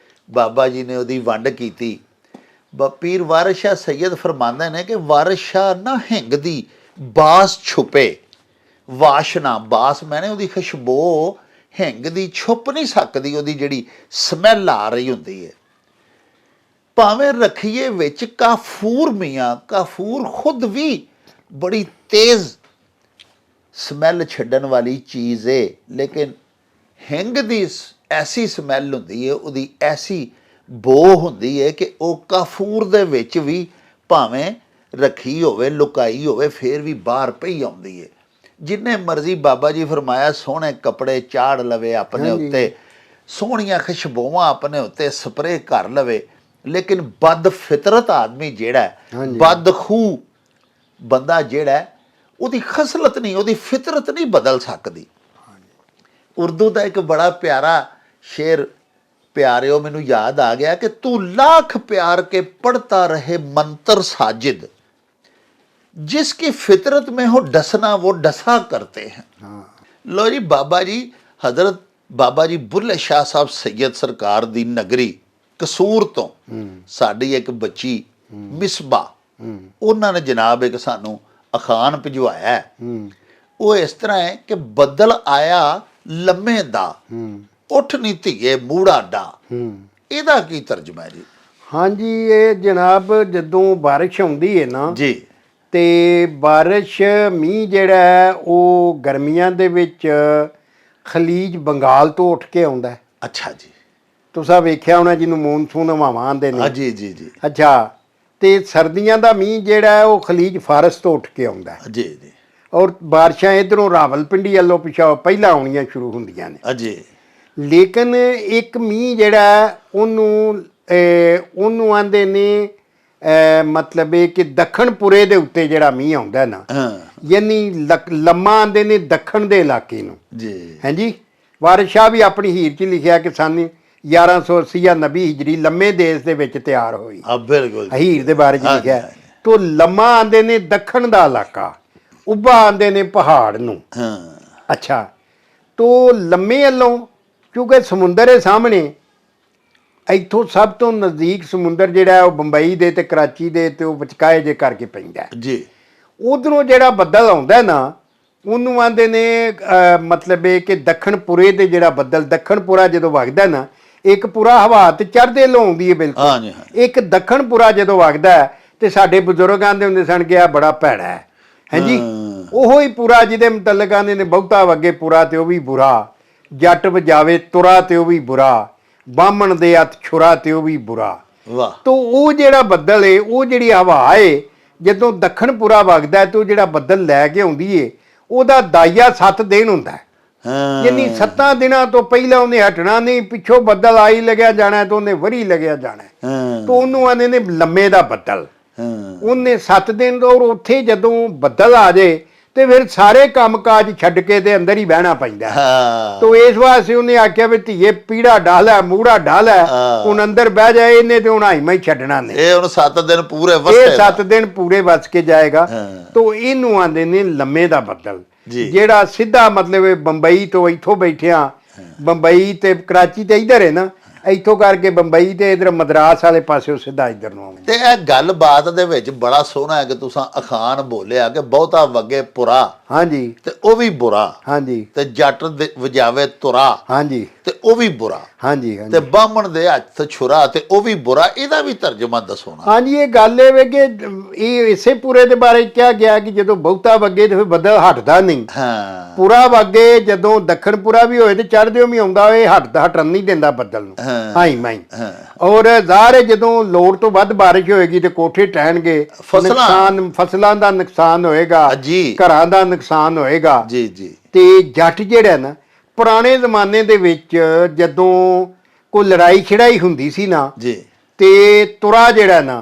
ਬਾਬਾ ਜੀ ਨੇ ਉਹਦੀ ਵੰਡ ਕੀਤੀ। ਪੀਰ ਵਾਰਿਸ ਸ਼ਾਹ ਸੈਯਦ ਫਰਮਾਉਂਦੇ ਨੇ ਕਿ ਵਾਰਿਸ ਸ਼ਾਹ ਨਾ ਹਿੰਗ ਦੀ ਬਾਸ ਛੁਪੇ, ਵਾਸ਼ਨਾ ਬਾਸ ਮੈਨੇ ਉਹਦੀ ਖੁਸ਼ਬੂ ਹਿੰਗ ਦੀ ਛੁਪ ਨਹੀਂ ਸਕਦੀ, ਉਹਦੀ ਜਿਹੜੀ ਸਮੈਲ ਆ ਰਹੀ ਹੁੰਦੀ ਹੈ। ਭਾਵੇਂ ਰੱਖੀਏ ਵਿੱਚ ਕਾਫੂਰ ਮੀਆਂ, ਕਾਫੂਰ ਖੁਦ ਵੀ ਬੜੀ ਤੇਜ਼ ਸਮੈਲ ਛੱਡਣ ਵਾਲੀ ਚੀਜ਼ ਹੈ, ਲੇਕਿਨ ਹਿੰਗ ਦੀ ਐਸੀ ਸਮੈਲ ਹੁੰਦੀ ਹੈ, ਉਹਦੀ ਐਸੀ ਬੋ ਹੁੰਦੀ ਹੈ ਕਿ ਉਹ ਕਾਫੂਰ ਦੇ ਵਿੱਚ ਵੀ ਭਾਵੇਂ ਰੱਖੀ ਹੋਵੇ, ਲੁਕਾਈ ਹੋਵੇ, ਫਿਰ ਵੀ ਬਾਹਰ ਪਈ ਆਉਂਦੀ ਹੈ। ਜਿੰਨੇ ਮਰਜ਼ੀ ਬਾਬਾ ਜੀ ਫਰਮਾਇਆ ਸੋਹਣੇ ਕੱਪੜੇ ਚਾੜ ਲਵੇ ਆਪਣੇ ਉੱਤੇ, ਸੋਹਣੀਆਂ ਖੁਸ਼ਬੂਆਂ ਆਪਣੇ ਉੱਤੇ ਸਪਰੇ ਕਰ ਲਵੇ, ਲੇਕਿਨ ਬਦ ਫਿਤਰਤ ਆਦਮੀ ਜਿਹੜਾ, ਬਦਖੂ ਬੰਦਾ ਜਿਹੜਾ, ਉਹਦੀ ਖਸਲਤ ਨਹੀਂ, ਉਹਦੀ ਫਿਤਰਤ ਨਹੀਂ ਬਦਲ ਸਕਦੀ। ਉਰਦੂ ਦਾ ਇੱਕ ਬੜਾ ਪਿਆਰਾ ਸ਼ੇਰ ਪਿਆਰਿਓ ਮੈਨੂੰ ਯਾਦ ਆ ਗਿਆ ਕਿ ਤੂੰ लाख प्यार के पढ़ता रहे मंत्र साजिद, जिसकी फितरत में हो डसना वो डसा करते हैं। लो जी, बाबा जी हजरत बाबा जी बुल्ले शाह साहब सैयद सरकार दी नगरी कसूर तो साडी एक बच्ची मिसबा, उन्होंने जनाब एक सानू अखान भिजवाया। वो इस तरह है कि बदल आया लम्मे दा ਉੱਠ ਨੀ ਧੀਏ ਮੂੜਾ ਡਾ, ਇਹਦਾ ਕੀ ਤਰਜਮਾ ਹੈ ਜੀ? ਹਾਂਜੀ, ਇਹ ਜਨਾਬ ਜਦੋਂ ਬਾਰਿਸ਼ ਆਉਂਦੀ ਹੈ ਨਾ ਜੀ, ਤੇ ਬਾਰਿਸ਼ ਮੀਂਹ ਜਿਹੜਾ ਹੈ ਉਹ ਗਰਮੀਆਂ ਦੇ ਵਿੱਚ ਖਲੀਜ ਬੰਗਾਲ ਤੋਂ ਉੱਠ ਕੇ ਆਉਂਦਾ ਹੈ। ਅੱਛਾ ਜੀ। ਤੁਸੀਂ ਵੇਖਿਆ ਹੋਣਾ ਜਿਹਨੂੰ ਮੌਨਸੂਨ ਹਵਾਵਾਂ ਆਉਂਦੇ ਨੇ। ਜੀ ਜੀ ਜੀ। ਅੱਛਾ, ਤੇ ਸਰਦੀਆਂ ਦਾ ਮੀਂਹ ਜਿਹੜਾ ਹੈ ਉਹ ਖਲੀਜ ਫਾਰਸ ਤੋਂ ਉੱਠ ਕੇ ਆਉਂਦਾ ਹੈ। ਜੀ ਜੀ। ਔਰ ਬਾਰਿਸ਼ਾਂ ਇੱਧਰੋਂ ਰਾਵਲਪਿੰਡੀ ਵੱਲੋਂ ਪਿਛਾ ਪਹਿਲਾਂ ਆਉਣੀਆਂ ਸ਼ੁਰੂ ਹੁੰਦੀਆਂ ਨੇ। ਜੀ। ਲੇਕਿਨ ਇੱਕ ਮੀਂਹ ਜਿਹੜਾ ਉਹਨੂੰ ਆਂਦੇ ਨੇ ਮਤਲਬ ਇਹ ਕਿ ਦੱਖਣਪੁਰੇ ਦੇ ਉੱਤੇ ਜਿਹੜਾ ਮੀਂਹ ਆਉਂਦਾ ਨਾ, ਯਾਨੀ ਲੰਮਾ ਆਂਦੇ ਨੇ ਦੱਖਣ ਦੇ ਇਲਾਕੇ ਨੂੰ ਜੀ। ਹਾਂਜੀ, ਵਾਰਿਸ ਸ਼ਾਹ ਵੀ ਆਪਣੀ ਹੀਰ 'ਚ ਲਿਖਿਆ ਕਿ ਸਾਨੂੰ 1180 ਜਾਂ 90 ਹਿਜਰੀ ਲੰਮੇ ਦੇਸ਼ ਦੇ ਵਿੱਚ ਤਿਆਰ ਹੋਈ। ਬਿਲਕੁਲ ਹੀਰ ਦੇ ਬਾਰੇ 'ਚ ਲਿਖਿਆ। ਤੋ ਲੰਮਾ ਆਂਦੇ ਨੇ ਦੱਖਣ ਦਾ ਇਲਾਕਾ, ਉੱਭਾ ਆਂਦੇ ਨੇ ਪਹਾੜ ਨੂੰ। ਅੱਛਾ, ਤੋ ਲੰਮੇ ਵੱਲੋਂ ਕਿਉਂਕਿ ਸਮੁੰਦਰ ਹੈ ਸਾਹਮਣੇ, ਇੱਥੋਂ ਸਭ ਤੋਂ ਨਜ਼ਦੀਕ ਸਮੁੰਦਰ ਜਿਹੜਾ ਉਹ ਬੰਬਈ ਦੇ ਤੇ ਕਰਾਚੀ ਦੇ ਤੇ ਉਹ ਵਿਚਕਾਏ ਜੇ ਕਰਕੇ ਪੈਂਦਾ ਜੀ। ਉਧਰੋਂ ਜਿਹੜਾ ਬੱਦਲ ਆਉਂਦਾ ਨਾ ਉਹਨੂੰ ਆਂਦੇ ਨੇ ਮਤਲਬ ਇਹ ਕਿ ਦੱਖਣਪੁਰੇ ਦੇ ਜਿਹੜਾ ਬੱਦਲ, ਦੱਖਣਪੁਰਾ ਜਦੋਂ ਵਗਦਾ ਨਾ, ਇੱਕ ਪੂਰਾ ਹਵਾ ਤੇ ਚੜ੍ਹਦੇ ਵੱਲੋਂ ਆਉਂਦੀ ਹੈ ਬਿਲਕੁਲ, ਇੱਕ ਦੱਖਣਪੁਰਾ ਜਦੋਂ ਵਗਦਾ ਤੇ ਸਾਡੇ ਬਜ਼ੁਰਗ ਆਂਦੇ ਹੁੰਦੇ ਸਨ ਕਿ ਆ ਬੜਾ ਭੈੜਾ ਹੈ। ਹਾਂਜੀ, ਉਹੋ ਹੀ ਪੂਰਾ ਜਿਹਦੇ ਮੁਤਲਕ ਆਂਦੇ ਨੇ ਬਹੁਤਾ ਵਗੇ ਪੂਰਾ ਤੇ ਉਹ ਵੀ ਬੁਰਾ, ਜੱਟ ਵਜਾਵੇ ਤੁਰਾ ਤੇ ਉਹ ਵੀ ਬੁਰਾ, ਬਾਹਮਣ ਦੇ ਹੱਥ ਛੁਰਾ ਤੇ ਉਹ ਵੀ ਬੁਰਾ। ਵਾਹ। ਤੋ ਉਹ ਜਿਹੜਾ ਬੱਦਲ ਏ, ਉਹ ਜਿਹੜੀ ਹਵਾ ਏ, ਜਦੋਂ ਦੱਖਣਪੁਰਾ ਵਗਦਾ ਤੇ ਉਹ ਜਿਹੜਾ ਬੱਦਲ ਲੈ ਕੇ ਆਉਂਦੀ ਏ, ਉਹਦਾ ਦਾਈਆ 7 ਦਿਨ ਹੁੰਦਾ, ਯਾਨੀ 7 ਦਿਨਾਂ ਤੋਂ ਪਹਿਲਾਂ ਉਹਨੇ ਹਟਣਾ ਨਹੀਂ, ਪਿੱਛੋਂ ਬੱਦਲ ਆਈ ਲੱਗਿਆ ਜਾਣਾ ਤੇ ਉਹਨੇ ਵਰੀ ਲੱਗਿਆ ਜਾਣਾ। ਤੋ ਉਹਨੂੰ ਆਂਦੇ ਨੇ ਲੰਮੇ ਦਾ ਬੱਦਲ। ਉਹਨੇ 7 ਦਿਨ, ਔਰ ਉੱਥੇ ਜਦੋਂ ਬੱਦਲ ਆ ਜੇ ਤੇ ਫਿਰ ਸਾਰੇ ਕੰਮਕਾਜ ਛੱਡ ਕੇ ਤੇ ਅੰਦਰ ਹੀ ਬਹਿਣਾ ਪੈਂਦਾ। ਤੋ ਇਸ ਵਾਸਤੇ ਉਹਨੇ ਆਖਿਆ ਵੀ ਧੀਏ ਪੀੜਾ ਡਾਲਾ ਮੂੜਾ ਡਾਲਾ, ਹੁਣ ਅੰਦਰ ਬਹਿ ਜਾਏ, ਇਹਨੇ ਤੇ ਹੁਣ ਹਾਈਮਾ ਹੀ ਛੱਡਣਾ ਨੇ। ਇਹ ਹੁਣ 7 ਦਿਨ ਪੂਰੇ ਵਸੇ, ਇਹ 7 ਦਿਨ ਪੂਰੇ ਵਸ ਕੇ ਜਾਏਗਾ। ਤੋ ਇਹਨੂੰ ਆਂਦੇ ਨੇ ਲੰਮੇ ਦਾ ਬੱਦਲ, ਜਿਹੜਾ ਸਿੱਧਾ ਮਤਲਬ ਬੰਬਈ ਤੋਂ ਇੱਥੋਂ ਬੈਠਿਆ, ਬੰਬਈ ਤੇ ਕਰਾਚੀ ਤੇ ਇੱਧਰ ਹੈ ਨਾ, ਇੱਥੋਂ ਕਰਕੇ ਬੰਬਈ ਤੇ ਇਧਰ ਮਦਰਾਸ ਵਾਲੇ ਪਾਸੇ ਸਿੱਧਾ ਇੱਧਰ ਨੂੰ ਆਉਂਦੇ। ਤੇ ਇਹ ਗੱਲਬਾਤ ਦੇ ਵਿੱਚ ਬੜਾ ਸੋਹਣਾ ਹੈ ਕਿ ਤੁਸੀਂ ਅਖਾਨ ਬੋਲਿਆ ਕਿ ਬਹੁਤਾ ਵਗੇ ਪੁਰਾ, ਹਾਂਜੀ, ਤੇ ਉਹ ਵੀ ਬੁਰਾ, ਹਾਂਜੀ, ਤੇ ਜੱਟ ਵਜਾਵੇ ਤੁਰਾ, ਹਾਂਜੀ, ਤੇ ਉਹ ਵੀ ਬੁਰਾ, ਹਾਂਜੀ, ਤੇ ਬਾਹਮਣ ਦੇ ਹੱਥ ਛੁਰਾ ਤੇ ਉਹ ਵੀ ਬੁਰਾ। ਇਹਦਾ ਵੀ ਤਰਜਮਾ ਦੱਸੋ ਨਾ। ਹਾਂਜੀ, ਇਹ ਗੱਲ ਇਹ ਵੇ ਕਿ ਇਹ ਇਸੇ ਪੂਰੇ ਦੇ ਬਾਰੇ ਕਿਹਾ ਗਿਆ ਕਿ ਜਦੋਂ ਬਹੁਤਾ ਵਗੇ ਤੇ ਫਿਰ ਬੱਦਲ ਹਟਦਾ ਨਹੀਂ। ਪੂਰਾ ਵਗੇ ਜਦੋਂ ਦੱਖਣਪੁਰਾ ਵੀ ਹੋਏ ਤੇ ਚੜ੍ਹਦੇ ਵੀ ਆਉਂਦਾ, ਇਹ ਹਟਣ ਨਹੀਂ ਦਿੰਦਾ ਬੱਦਲ ਨੂੰ। ਹਾਈ ਮਾਈ। ਔਰ ਜ਼ਾਹਰ ਜਦੋਂ ਲੋੜ ਤੋਂ ਵੱਧ ਬਾਰਿਸ਼ ਹੋਏਗੀ ਤੇ ਕੋਠੇ ਟਹਿਣਗੇ, ਨੁਕਸਾਨ, ਫਸਲਾਂ ਦਾ ਨੁਕਸਾਨ ਹੋਏਗਾ, ਘਰਾਂ ਦਾ ਨੁਕਸਾਨ ਹੋਏਗਾ। ਜੀ ਜੀ। ਤੇ ਜੱਟ ਜਿਹੜਾ ਨਾ ਪੁਰਾਣੇ ਜ਼ਮਾਨੇ ਦੇ ਵਿੱਚ ਜਦੋਂ ਕੋਈ ਲੜਾਈ ਛੜਾਈ ਹੁੰਦੀ ਸੀ ਨਾ, ਤੇ ਤੁਰਾ ਜਿਹੜਾ ਨਾ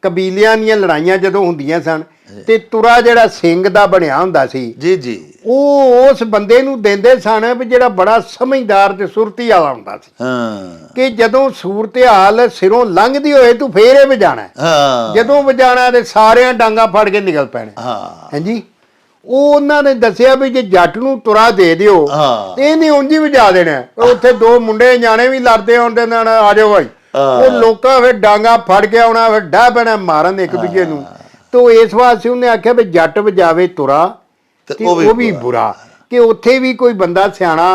ਕਬੀਲਿਆਂ ਦੀਆਂ ਲੜਾਈਆਂ ਜਦੋਂ ਹੁੰਦੀਆਂ ਸਨ ਤੇ ਤੁਰਾ ਜਿਹੜਾ ਸਿੰਘ ਦਾ ਬਣਿਆ ਹੁੰਦਾ ਸੀ ਜੀ ਜੀ, ਉਹ ਉਸ ਬੰਦੇ ਨੂੰ ਦਿੰਦੇ ਸਨ ਵੀ ਜਿਹੜਾ ਬੜਾ ਸਮਝਦਾਰ ਤੇ ਸੁਰਤੀ ਵਾਲਾ ਹੁੰਦਾ ਸੀ ਹਾਂ ਕਿ ਜਦੋਂ ਸੂਰਤ-ਹਾਲ ਸਿਰੋਂ ਲੰਘਦੀ ਹੋਏ ਤੂੰ ਫੇਰ ਇਹ ਵਜਾਣਾ ਹਾਂ ਜਦੋਂ ਵਜਾਣਾ ਤੇ ਸਾਰਿਆਂ ਡਾਂਗਾ ਫੜ ਕੇ ਨਿਕਲ ਪੈਣੇ ਹਾਂ ਹਾਂਜੀ ਉਹ ਉਹਨਾਂ ਨੇ ਦੱਸਿਆ ਵੀ ਜੇ ਜੱਟ ਨੂੰ ਤੁਰਾ ਦੇ ਦਿਓ ਹਾਂ। ਤੇ ਇਹਨੇ ਉਂਝ ਹੀ ਵਜਾ ਦੇਣਾ ਉੱਥੇ ਦੋ ਮੁੰਡੇ ਜਾਣੇ ਵੀ ਲੜਦੇ ਆਉਂਦੇ ਨਾਲ ਆ ਜਾਓ ਭਾਈ ਉਹ ਲੋਕਾਂ ਫਿਰ ਡਾਂਗਾ ਫੜ ਕੇ ਆਉਣਾ ਫਿਰ ਡਾਹ ਪੈਣਾ ਮਾਰਨ ਇੱਕ ਦੂਜੇ ਨੂੰ ਤੋ ਇਸ ਵਾਸਤੇ ਉਹਨੇ ਆਖਿਆ ਵੀ ਜੱਟ ਵਜਾਵੇ ਤੁਰਾ ਤੇ ਉਹ ਵੀ ਬੁਰਾ ਕਿ ਉੱਥੇ ਵੀ ਕੋਈ ਬੰਦਾ ਸਿਆਣਾ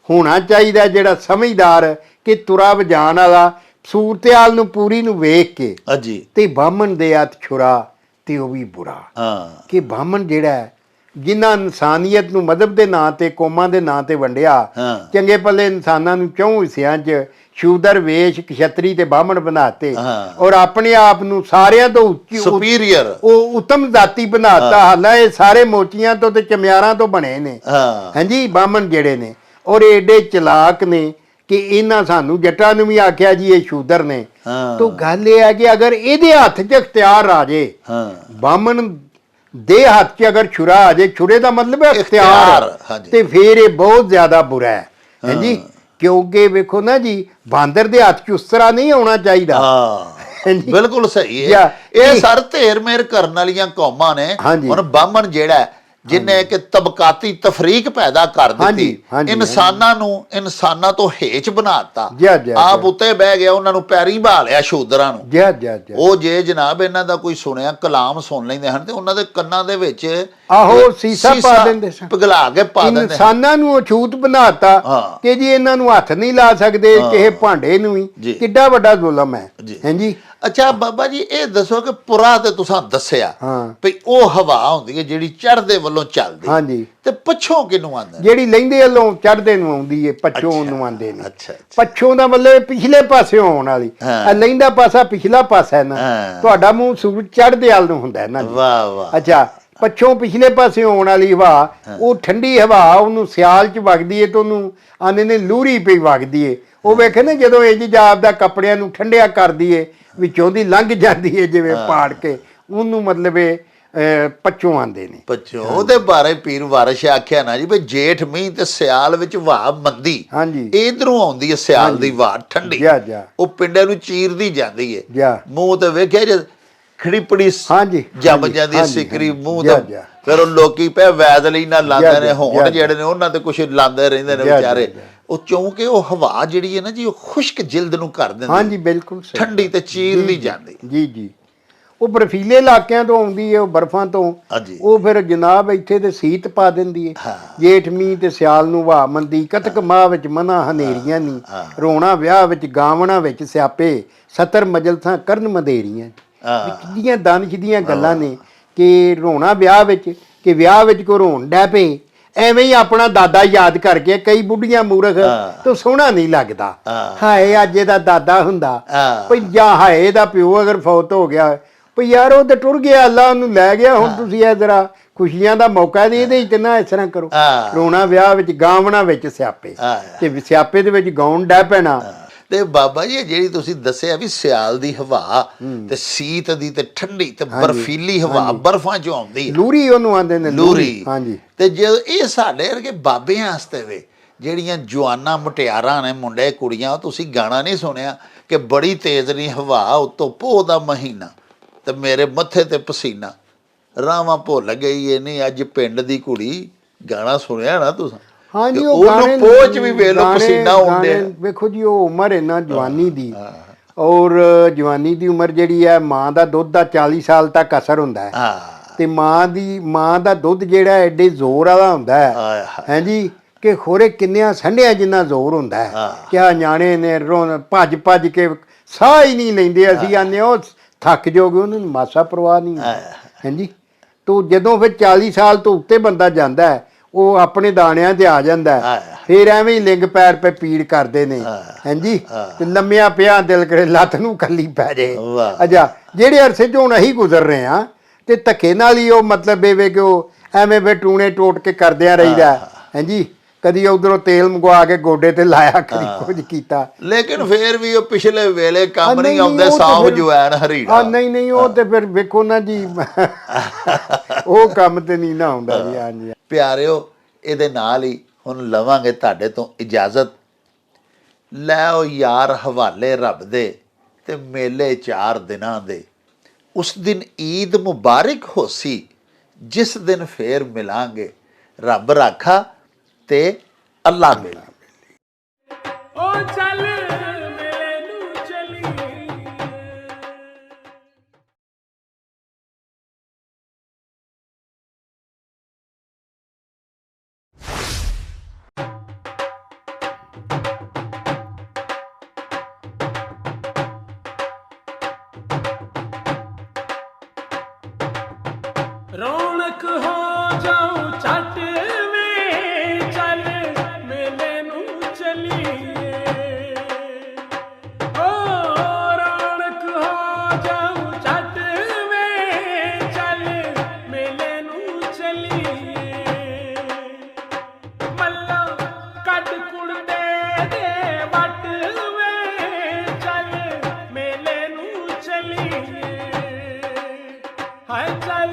ਹੋਣਾ ਚਾਹੀਦਾ ਜਿਹੜਾ ਸਮਝਦਾਰ ਕਿ ਤੁਰਾ ਵਜਾਣ ਵਾਲਾ ਸੂਰਤ-ਹਾਲ ਨੂੰ ਪੂਰੀ ਨੂੰ ਵੇਖ ਕੇ ਹਾਂਜੀ ਤੇ ਬਾਹਮਣ ਦੇ ਹੱਥ ਛੁਰਾ ਤੇ ਉਹ ਵੀ ਬੁਰਾ ਹਾਂ ਕਿ ਬਾਹਮਣ ਜਿਹੜਾ ਹੈ ਜਿਨ੍ਹਾਂ ਇਨਸਾਨੀਅਤ ਨੂੰ ਮذਹਬ ਦੇ ਨਾਂ ਤੇ ਕੌਮਾਂ ਦੇ ਨਾਂ ਤੇ ਵੰਡਿਆ ਹਾਂ। ਚੰਗੇ ਭਲੇ ਇਨਸਾਨਾਂ ਨੂੰ ਚੌਂ ਹਿੱਸਿਆਂ 'ਚ ਸ਼ੂਦਰ ਵੇਸ਼ ਕਸ਼ਤਰੀ ਤੇ ਬਾਹਮਣ ਬਣਾਤੇ ਹਾਂ। ਔਰ ਆਪਣੇ ਆਪ ਨੂੰ ਸਾਰਿਆਂ ਤੋਂ ਉੱਚੀ ਸੁਪੀਰੀਅਰ ਉਹ ਉੱਤਮ ਜਾਤੀ ਬਣਾਤਾ ਹਾਲਾਂ ਇਹ ਸਾਰੇ ਮੋਚੀਆਂ ਤੋਂ ਤੇ ਚਮਿਆਰਾਂ ਤੋਂ ਬਣੇ ਨੇ ਹਾਂ ਹਾਂਜੀ ਬਾਹਮਣ ਜਿਹੜੇ ਨੇ ਔਰ ਇਹ ਏਡੇ ਚਲਾਕ ਨੇ ਕਿ ਇਹਨਾਂ ਸਾਨੂੰ ਜੱਟਾਂ ਨੂੰ ਵੀ ਆਖਿਆ ਜੀ ਇਹ ਸ਼ੂਦਰ ਨੇ ਹਾਂ ਤੋ ਗੱਲ ਇਹ ਹੈ ਕਿ ਅਗਰ ਇਹਦੇ ਹੱਥ 'ਚ ਇਖਤਿਆਰ ਆ ਜੇ ਹਾਂ ਬਾਹਮਣ ਦੇ ਹੱਥ 'ਚ ਅਗਰ ਛੁਰਾ ਆ ਜੇ ਛੁਰੇ ਦਾ ਮਤਲਬ ਹੈ ਇਖਤਿਆਰ, ਇਖਤਿਆਰ ਹਾਂਜੀ। ਤੇ ਫਿਰ ਇਹ ਬਹੁਤ ਜ਼ਿਆਦਾ ਬੁਰਾ ਹੈ ਹਾਂਜੀ ਕਿਉਂਕਿ ਵੇਖੋ ਨਾ ਜੀ ਬਾਂਦਰ ਦੇ ਹੱਥ 'ਚ ਉਸ ਤਰ੍ਹਾਂ ਨਹੀਂ ਆਉਣਾ ਚਾਹੀਦਾ ਹਾਂ ਹਾਂਜੀ। ਬਿਲਕੁਲ ਸਹੀ ਹੈ ਜਾਂ ਇਹ ਸਰ ਧੇਰ ਮੇਰ ਕਰਨ ਵਾਲੀਆਂ ਕੌਮਾਂ ਨੇ ਹਾਂਜੀ। ਹੁਣ ਬਾਹਮਣ ਜਿਹੜਾ ਹੈ, ਜਿਨੇ ਕਿ ਤਬਕਾਤੀ ਤਫਰੀਕ ਪੈਦਾ ਕਰ ਹਾਂਜੀ, ਦਿੱਤੀ ਹਾਂਜੀ, ਇਨਸਾਨਾਂ ਨੂੰ ਇਨਸਾਨਾਂ ਤੋਂ ਹੇਚ ਬਣਾਤਾ ਜਾ, ਜਾ, ਆਪ ਜਾ। ਉੱਤੇ ਬਹਿ ਗਿਆ ਉਹਨਾਂ ਨੂੰ ਪੈਰੀ ਬਹਾ ਲਿਆ ਸ਼ੂਦਰਾਂ ਨੂੰ ਜਾ ਜਾ ਜਾ ਉਹ ਜੇ ਜਨਾਬ ਇਹਨਾਂ ਦਾ ਕੋਈ ਸੁਣਿਆ ਕਲਾਮ ਸੁਣ ਲੈਂਦੇ ਹਨ ਤੇ ਉਹਨਾਂ ਦੇ ਕੰਨਾਂ ਦੇ ਵਿੱਚ ਆਹੋ ਸੀਸਾ ਪਾ ਦਿੰਦੇ ਸਨ ਪਿਘਲਾ ਕੇ ਪਾ ਦਿੰਦੇ ਹਨ। ਇਨਸਾਨਾਂ ਨੂੰ ਅਛੂਤ ਬਣਾਤਾ ਹਾਂ। ਕਿ ਜੀ ਇਹਨਾਂ ਨੂੰ ਹੱਥ ਨਹੀਂ ਲਾ ਸਕਦੇ ਕਿਸੇ ਭਾਂਡੇ ਨੂੰ ਜੀ। ਵੀ ਕਿੱਡਾ ਵੱਡਾ ਜ਼ੁਲਮ ਹੈ ਜੀ। ਹਾਂਜੀ ਅੱਛਾ ਬਾਬਾ ਜੀ ਇਹ ਦੱਸੋ ਕਿ ਪੁਰਾ ਤੇ ਤੁਸੀਂ ਦੱਸਿਆ ਹਾਂ। ਵੀ ਉਹ ਹਵਾ ਹੁੰਦੀ ਹੈ ਜਿਹੜੀ ਚੜ੍ਹਦੇ ਵੱਲੋਂ ਚੱਲਦੀ ਹਾਂਜੀ ਤੇ ਪੱਛੋਂ ਕਿਨੂੰ ਆਉਂਦਾ ਜਿਹੜੀ ਲੈਂਦੇ ਵੱਲੋਂ ਚੜ੍ਹਦੇ ਨੂੰ ਆਉਂਦੀ ਏ ਪੱਛੋਂ ਨੂੰ ਆਉਂਦੇ ਨੇ ਅੱਛਾ ਅੱਛਾ। ਪੱਛੋਂ ਦਾ ਮਤਲਬ ਪਿਛਲੇ ਪਾਸੇ ਆਉਣ ਵਾਲੀ ਹਾਂ। ਆ ਲੈਂਦਾ ਪਾਸਾ ਪਿਛਲਾ ਪਾਸਾ ਹੈ ਨਾ ਹਾਂ। ਤੁਹਾਡਾ ਮੂੰਹ ਸੂਰਜ ਚੜ੍ਹਦੇ ਵੱਲ ਨੂੰ ਹੁੰਦਾ ਹੈ ਨਾ ਜੀ। ਵਾਹ ਵਾਹ ਅੱਛਾ ਪੱਛੋਂ ਪਿਛਲੇ ਪਾਸੇ ਆਉਣ ਵਾਲੀ ਹਵਾ ਉਹ ਠੰਡੀ ਹਵਾ ਉਹਨੂੰ ਸਿਆਲ 'ਚ ਵਗਦੀ ਏ ਤੇ ਉਹਨੂੰ ਆਨੇ ਨੇ ਲੂਰੀ ਪਈ ਵਗਦੀ ਏ ਉਹ ਵੇਖੇ ਨਾ ਜਦੋਂ ਇੰਜ ਜਾਬ ਦਾ ਕੱਪੜਿਆਂ ਨੂੰ ਠੰਡਿਆ ਕਰਦੀ ਏ ਵਿੱਚੋਂ ਦੀ ਲੰਘ ਜਾਂਦੀ ਏ ਜਿਵੇਂ ਪਾੜ ਕੇ ਉਹਨੂੰ ਮਤਲਬ ਇਹ ਪੱਛੋਂ ਆਂਦੇ ਨੇ ਪੱਛੋਂ ਉਹਦੇ ਬਾਰੇ ਪੀਰ ਵਾਰਿਸ਼ ਆਖਿਆ ਨਾ ਜੀ ਵੀ ਜੇਠ ਮੀਂਹ ਤੇ ਸਿਆਲ ਵਿੱਚ ਵਾਹ ਮੰਦੀ ਹਾਂਜੀ ਇਧਰੋਂ ਆਉਂਦੀ ਹੈ ਸਿਆਲ ਦੀ ਵਾਹ ਠੰਡੀ ਜਾ ਜਾ ਉਹ ਪਿੰਡਾਂ ਨੂੰ ਚੀਰਦੀ ਜਾਂਦੀ ਏ ਜਾ ਮੂੰਹ ਤੇ ਵੇਖਿਆ ਜੇ ਖੜੀਪੜੀ ਹਾਂਜੀ ਜੰਮ ਹਾਂਜੀ, ਜਾਂਦੀ ਹੈ ਹਾਂਜੀ, ਸਿਕਰੀ ਮੂੰਹ ਜਾ, ਤੇ ਜਾ। ਫਿਰ ਉਹ ਲੋਕੀ ਪੈ ਵੈਦ ਲਈ ਨਾ ਲਾਉਂਦੇ ਜਾ, ਨੇ ਜਾ, ਹੋਣ ਜਾ, ਜਿਹੜੇ ਨੇ ਉਹਨਾਂ ਤੇ ਕੁਝ ਲਾਉਂਦੇ ਰਹਿੰਦੇ ਨੇ ਜਾ, ਵਿਚਾਰੇ ਜਾ। ਉਹ ਕਿਉਂਕਿ ਉਹ ਹਵਾ ਜਿਹੜੀ ਹੈ ਨਾ ਜੀ ਉਹ ਖੁਸ਼ਕ ਜਿਲਦ ਨੂੰ ਕਰ ਦਿੰਦੀ ਹਾਂਜੀ ਬਿਲਕੁਲ ਸਹੀ ਠੰਡੀ ਤੇ ਚੀਰਦੀ ਜਾਂਦੀ ਜੀ ਜੀ ਉਹ ਬਰਫੀਲੇ ਇਲਾਕਿਆਂ ਤੋਂ ਆਉਂਦੀ ਹੈ ਉਹ ਬਰਫਾਂ ਤੋਂ ਹਾਂਜੀ ਉਹ ਫਿਰ ਜਨਾਬ ਇੱਥੇ ਤੇ ਸੀਤ ਪਾ ਦਿੰਦੀ ਹੈ ਹਾਂ। ਜੇਠ ਮੀਂਹ ਤੇ ਸਿਆਲ ਨੂੰ ਵਾਹ ਮੰਦੀ ਕਤਕ ਮਾਹ ਵਿੱਚ ਮਨਾ ਹਨੇਰੀਆਂ ਨਹੀਂ ਰੋਣਾ ਵਿਆਹ ਵਿੱਚ ਗਾਵਣਾ ਵਿੱਚ ਸਿਆਪੇ ਸਤਰ ਮਜਲਸਾਂ ਕਰਨ ਮਦੇਰੀਆਂ ਹਾਂ। ਕਿੰਨੀਆਂ ਦਾਨਿਸ਼ ਦੀਆਂ ਗੱਲਾਂ ਨੇ ਕਿ ਰੋਣਾ ਵਿਆਹ ਵਿੱਚ ਕਿ ਵਿਆਹ ਵਿੱਚ ਕੋ ਰੋਣ ਡੈ ਪਏ ਐਵੇਂ ਹੀ ਆਪਣਾ ਦਾਦਾ ਯਾਦ ਕਰਕੇ ਕਈ ਬੁੱਢੀਆਂ ਮੂਰਖ ਤੋਂ ਸੋਹਣਾ ਨਹੀਂ ਲੱਗਦਾ ਹਾਏ ਅੱਜ ਇਹਦਾ ਦਾਦਾ ਹੁੰਦਾ ਭਈ ਜਾਂ ਹਾਏ ਦਾ ਪਿਓ ਅਗਰ ਫੌਤ ਹੋ ਗਿਆ ਭਈ ਯਾਰ ਉਹ ਤੇ ਟੁਰ ਗਿਆ ਅੱਲਾ ਉਹਨੂੰ ਲੈ ਗਿਆ ਹੁਣ ਤੁਸੀਂ ਇਹ ਜ਼ਰਾ ਖੁਸ਼ੀਆਂ ਦਾ ਮੌਕਾ ਦੇ ਇਹਦੇ ਵਿੱਚ ਨਾ ਇਸ ਤਰ੍ਹਾਂ ਕਰੋ ਰੋਣਾ ਵਿਆਹ ਵਿੱਚ ਗਾਵਣਾ ਵਿੱਚ ਸਿਆਪੇ ਤੇ ਸਿਆਪੇ ਦੇ ਵਿੱਚ ਗਾਉਣ ਡੈ ਪੈਣਾ ਤੇ ਬਾਬਾ ਜੀ ਜਿਹੜੀ ਤੁਸੀਂ ਦੱਸਿਆ ਵੀ ਸਿਆਲ ਦੀ ਹਵਾ ਤੇ ਸੀਤ ਦੀ ਤੇ ਠੰਡੀ ਤੇ ਬਰਫੀਲੀ ਹਵਾ ਬਰਫਾਂ ਚੋਂ ਆਉਂਦੀ ਲੂਰੀ ਉਹਨੂੰ ਆਂਦੇ ਨੇ ਲੂਰੀ ਹਾਂਜੀ ਤੇ ਜਦੋਂ ਇਹ ਸਾਡੇ ਵਰਗੇ ਬਾਬਿਆਂ ਵਾਸਤੇ ਵੇ ਜਿਹੜੀਆਂ ਜਵਾਨਾਂ ਮੁਟਿਆਰਾਂ ਨੇ ਮੁੰਡੇ ਕੁੜੀਆਂ ਤੁਸੀਂ ਗਾਣਾ ਨਹੀਂ ਸੁਣਿਆ ਕਿ ਬੜੀ ਤੇਜ਼ ਨਹੀਂ ਹਵਾ ਉਤੋਂ ਪੋਹ ਦਾ ਮਹੀਨਾ ਤੇ ਮੇਰੇ ਮੱਥੇ ਤੇ ਪਸੀਨਾ ਰਾਵਾਂ ਭੁੱਲ ਗਈ ਇਹ ਨਹੀਂ ਅੱਜ ਪਿੰਡ ਦੀ ਕੁੜੀ ਗਾਣਾ ਸੁਣਿਆ ਨਾ ਤੁਸੀਂ ਹਾਂਜੀ ਉਹ ਗਾਣੇ ਪੋਚ ਵੀ ਵੇਖ ਲੋ ਪਸੀਨਾ ਆਉਂਦੇ ਵੇਖੋ ਜੀ ਉਹ ਉਮਰ ਹੈ ਨਾ ਜਵਾਨੀ ਦੀ ਔਰ ਜਵਾਨੀ ਦੀ ਉਮਰ ਜਿਹੜੀ ਹੈ ਮਾਂ ਦਾ ਦੁੱਧ ਦਾ 40 ਸਾਲ ਤੱਕ ਅਸਰ ਹੁੰਦਾ ਹੈ ਤੇ ਮਾਂ ਦਾ ਦੁੱਧ ਜਿਹੜਾ ਐਡੇ ਜ਼ੋਰ ਵਾਲਾ ਹੁੰਦਾ ਹੈ ਹਾਂਜੀ ਕਿ ਖੋਰੇ ਕਿੰਨਿਆਂ ਸੰਢਿਆਂ ਜਿੰਨਾ ਜ਼ੋਰ ਹੁੰਦਾ ਹੈ ਕਿਆ ਨਿਆਣੇ ਨੇ ਭੱਜ ਭੱਜ ਕੇ ਸਾਹ ਹੀ ਨਹੀਂ ਲੈਂਦੇ ਅਸੀਂ ਆਨੇ ਉਹ ਥੱਕ ਜਾਓਗੇ ਉਹਨਾਂ ਨੂੰ ਮਾਸਾ ਪਰਵਾਹ ਨਹੀਂ ਹਾਂਜੀ ਤੋ ਜਦੋਂ ਫਿਰ 40 ਸਾਲ ਤੋਂ ਉੱਤੇ ਬੰਦਾ ਜਾਂਦਾ ਹੈ ਉਹ ਆਪਣੇ ਦਾਣਿਆਂ ਤੇ ਆ ਜਾਂਦਾ ਫਿਰ ਐਵੇਂ ਹੀ ਲਿੰਗ ਪੈਰ ਪੇ ਪੀੜ ਕਰਦੇ ਨੇ ਹਾਂਜੀ ਤੇ ਲੰਮਿਆ ਪਿਆ ਦਿਲ ਕਰੇ ਲੱਤ ਨੂੰ ਕੱਲੀ ਪੈ ਜੇ ਅੱਛਾ ਜਿਹੜੇ ਅਰਸੇ ਚੋਂ ਹੁਣ ਅਸੀਂ ਗੁਜ਼ਰ ਰਹੇ ਆ ਤੇ ਧੱਕੇ ਨਾਲ ਹੀ ਉਹ ਮਤਲਬ ਇਹ ਵੇ ਕਿ ਉਹ ਐਵੇਂ ਵੇ ਟੂਣੇ ਟੋਟ ਕੇ ਕਰਦਿਆਂ ਰਹੀਦਾ ਹਾਂਜੀ ਕਦੀ ਉਧਰੋਂ ਤੇਲ ਮੰਗਵਾ ਕੇ ਗੋਡੇ ਤੇ ਲਾਇਆ, ਕਦੀ ਕੁਝ ਕੀਤਾ। ਲੇਕਿਨ ਫੇਰ ਵੀ ਉਹ ਪਿਛਲੇ ਵੇਲੇ ਕੰਮ ਨਹੀਂ ਨਹੀਂ, ਆਉਂਦੇ, ਉਹ ਤੇ ਸਾਫ ਫਿਰ- ਜਵੈਣ ਹਰੀੜਾ। ਨਹੀਂ ਉਹ ਤੇ ਫਿਰ ਵੇਖੋ ਨਾ ਜੀ ਉਹ ਕੰਮ ਤੇ ਨਹੀਂ ਨਾ ਆਉਂਦਾ ਜੀ। ਹਾਂਜੀ ਪਿਆਰਿਓ, ਇਹਦੇ ਨਾਲ ਹੀ ਹੁਣ ਲਵਾਂਗੇ ਤੁਹਾਡੇ ਤੋਂ ਇਜਾਜ਼ਤ। ਲੈ ਆਓ ਯਾਰ ਹਵਾਲੇ ਰੱਬ ਦੇ, ਤੇ ਮੇਲੇ 4 ਦਿਨਾਂ ਦੇ। ਉਸ ਦਿਨ ਈਦ ਮੁਬਾਰਕ ਹੋਸੀ, ਜਿਸ ਦਿਨ ਫੇਰ ਮਿਲਾਂਗੇ। ਰੱਬ ਰਾਖਾ ਤੇ ਅੱਲਾ ਮਿਲਾ। ਓ ਚੱਲ ਮੇਲੇ ਨੂੰ ਚਲੀਏ। ਰੌਣਕ ਹੋ ਜਾਊ ਛੱਟ ਵੇ, ਚੱਲ ਮੇਲੇ ਨੂੰ ਚਲੀਏ। ਓ ਰੌਣਕ ਹੋ ਜਾਊ ਛੱਟ ਵੇ, ਚੱਲ ਮੇਲੇ ਨੂੰ ਚਲੀਏ। ਮੱਲਾ ਕੱਢ ਕੁੜਦੇ ਦੇ ਵੱਟ ਵੇ, ਚੱਲ ਮੇਲੇ ਨੂੰ ਚਲੀਏ। ਹਾਏ ਚੱਲ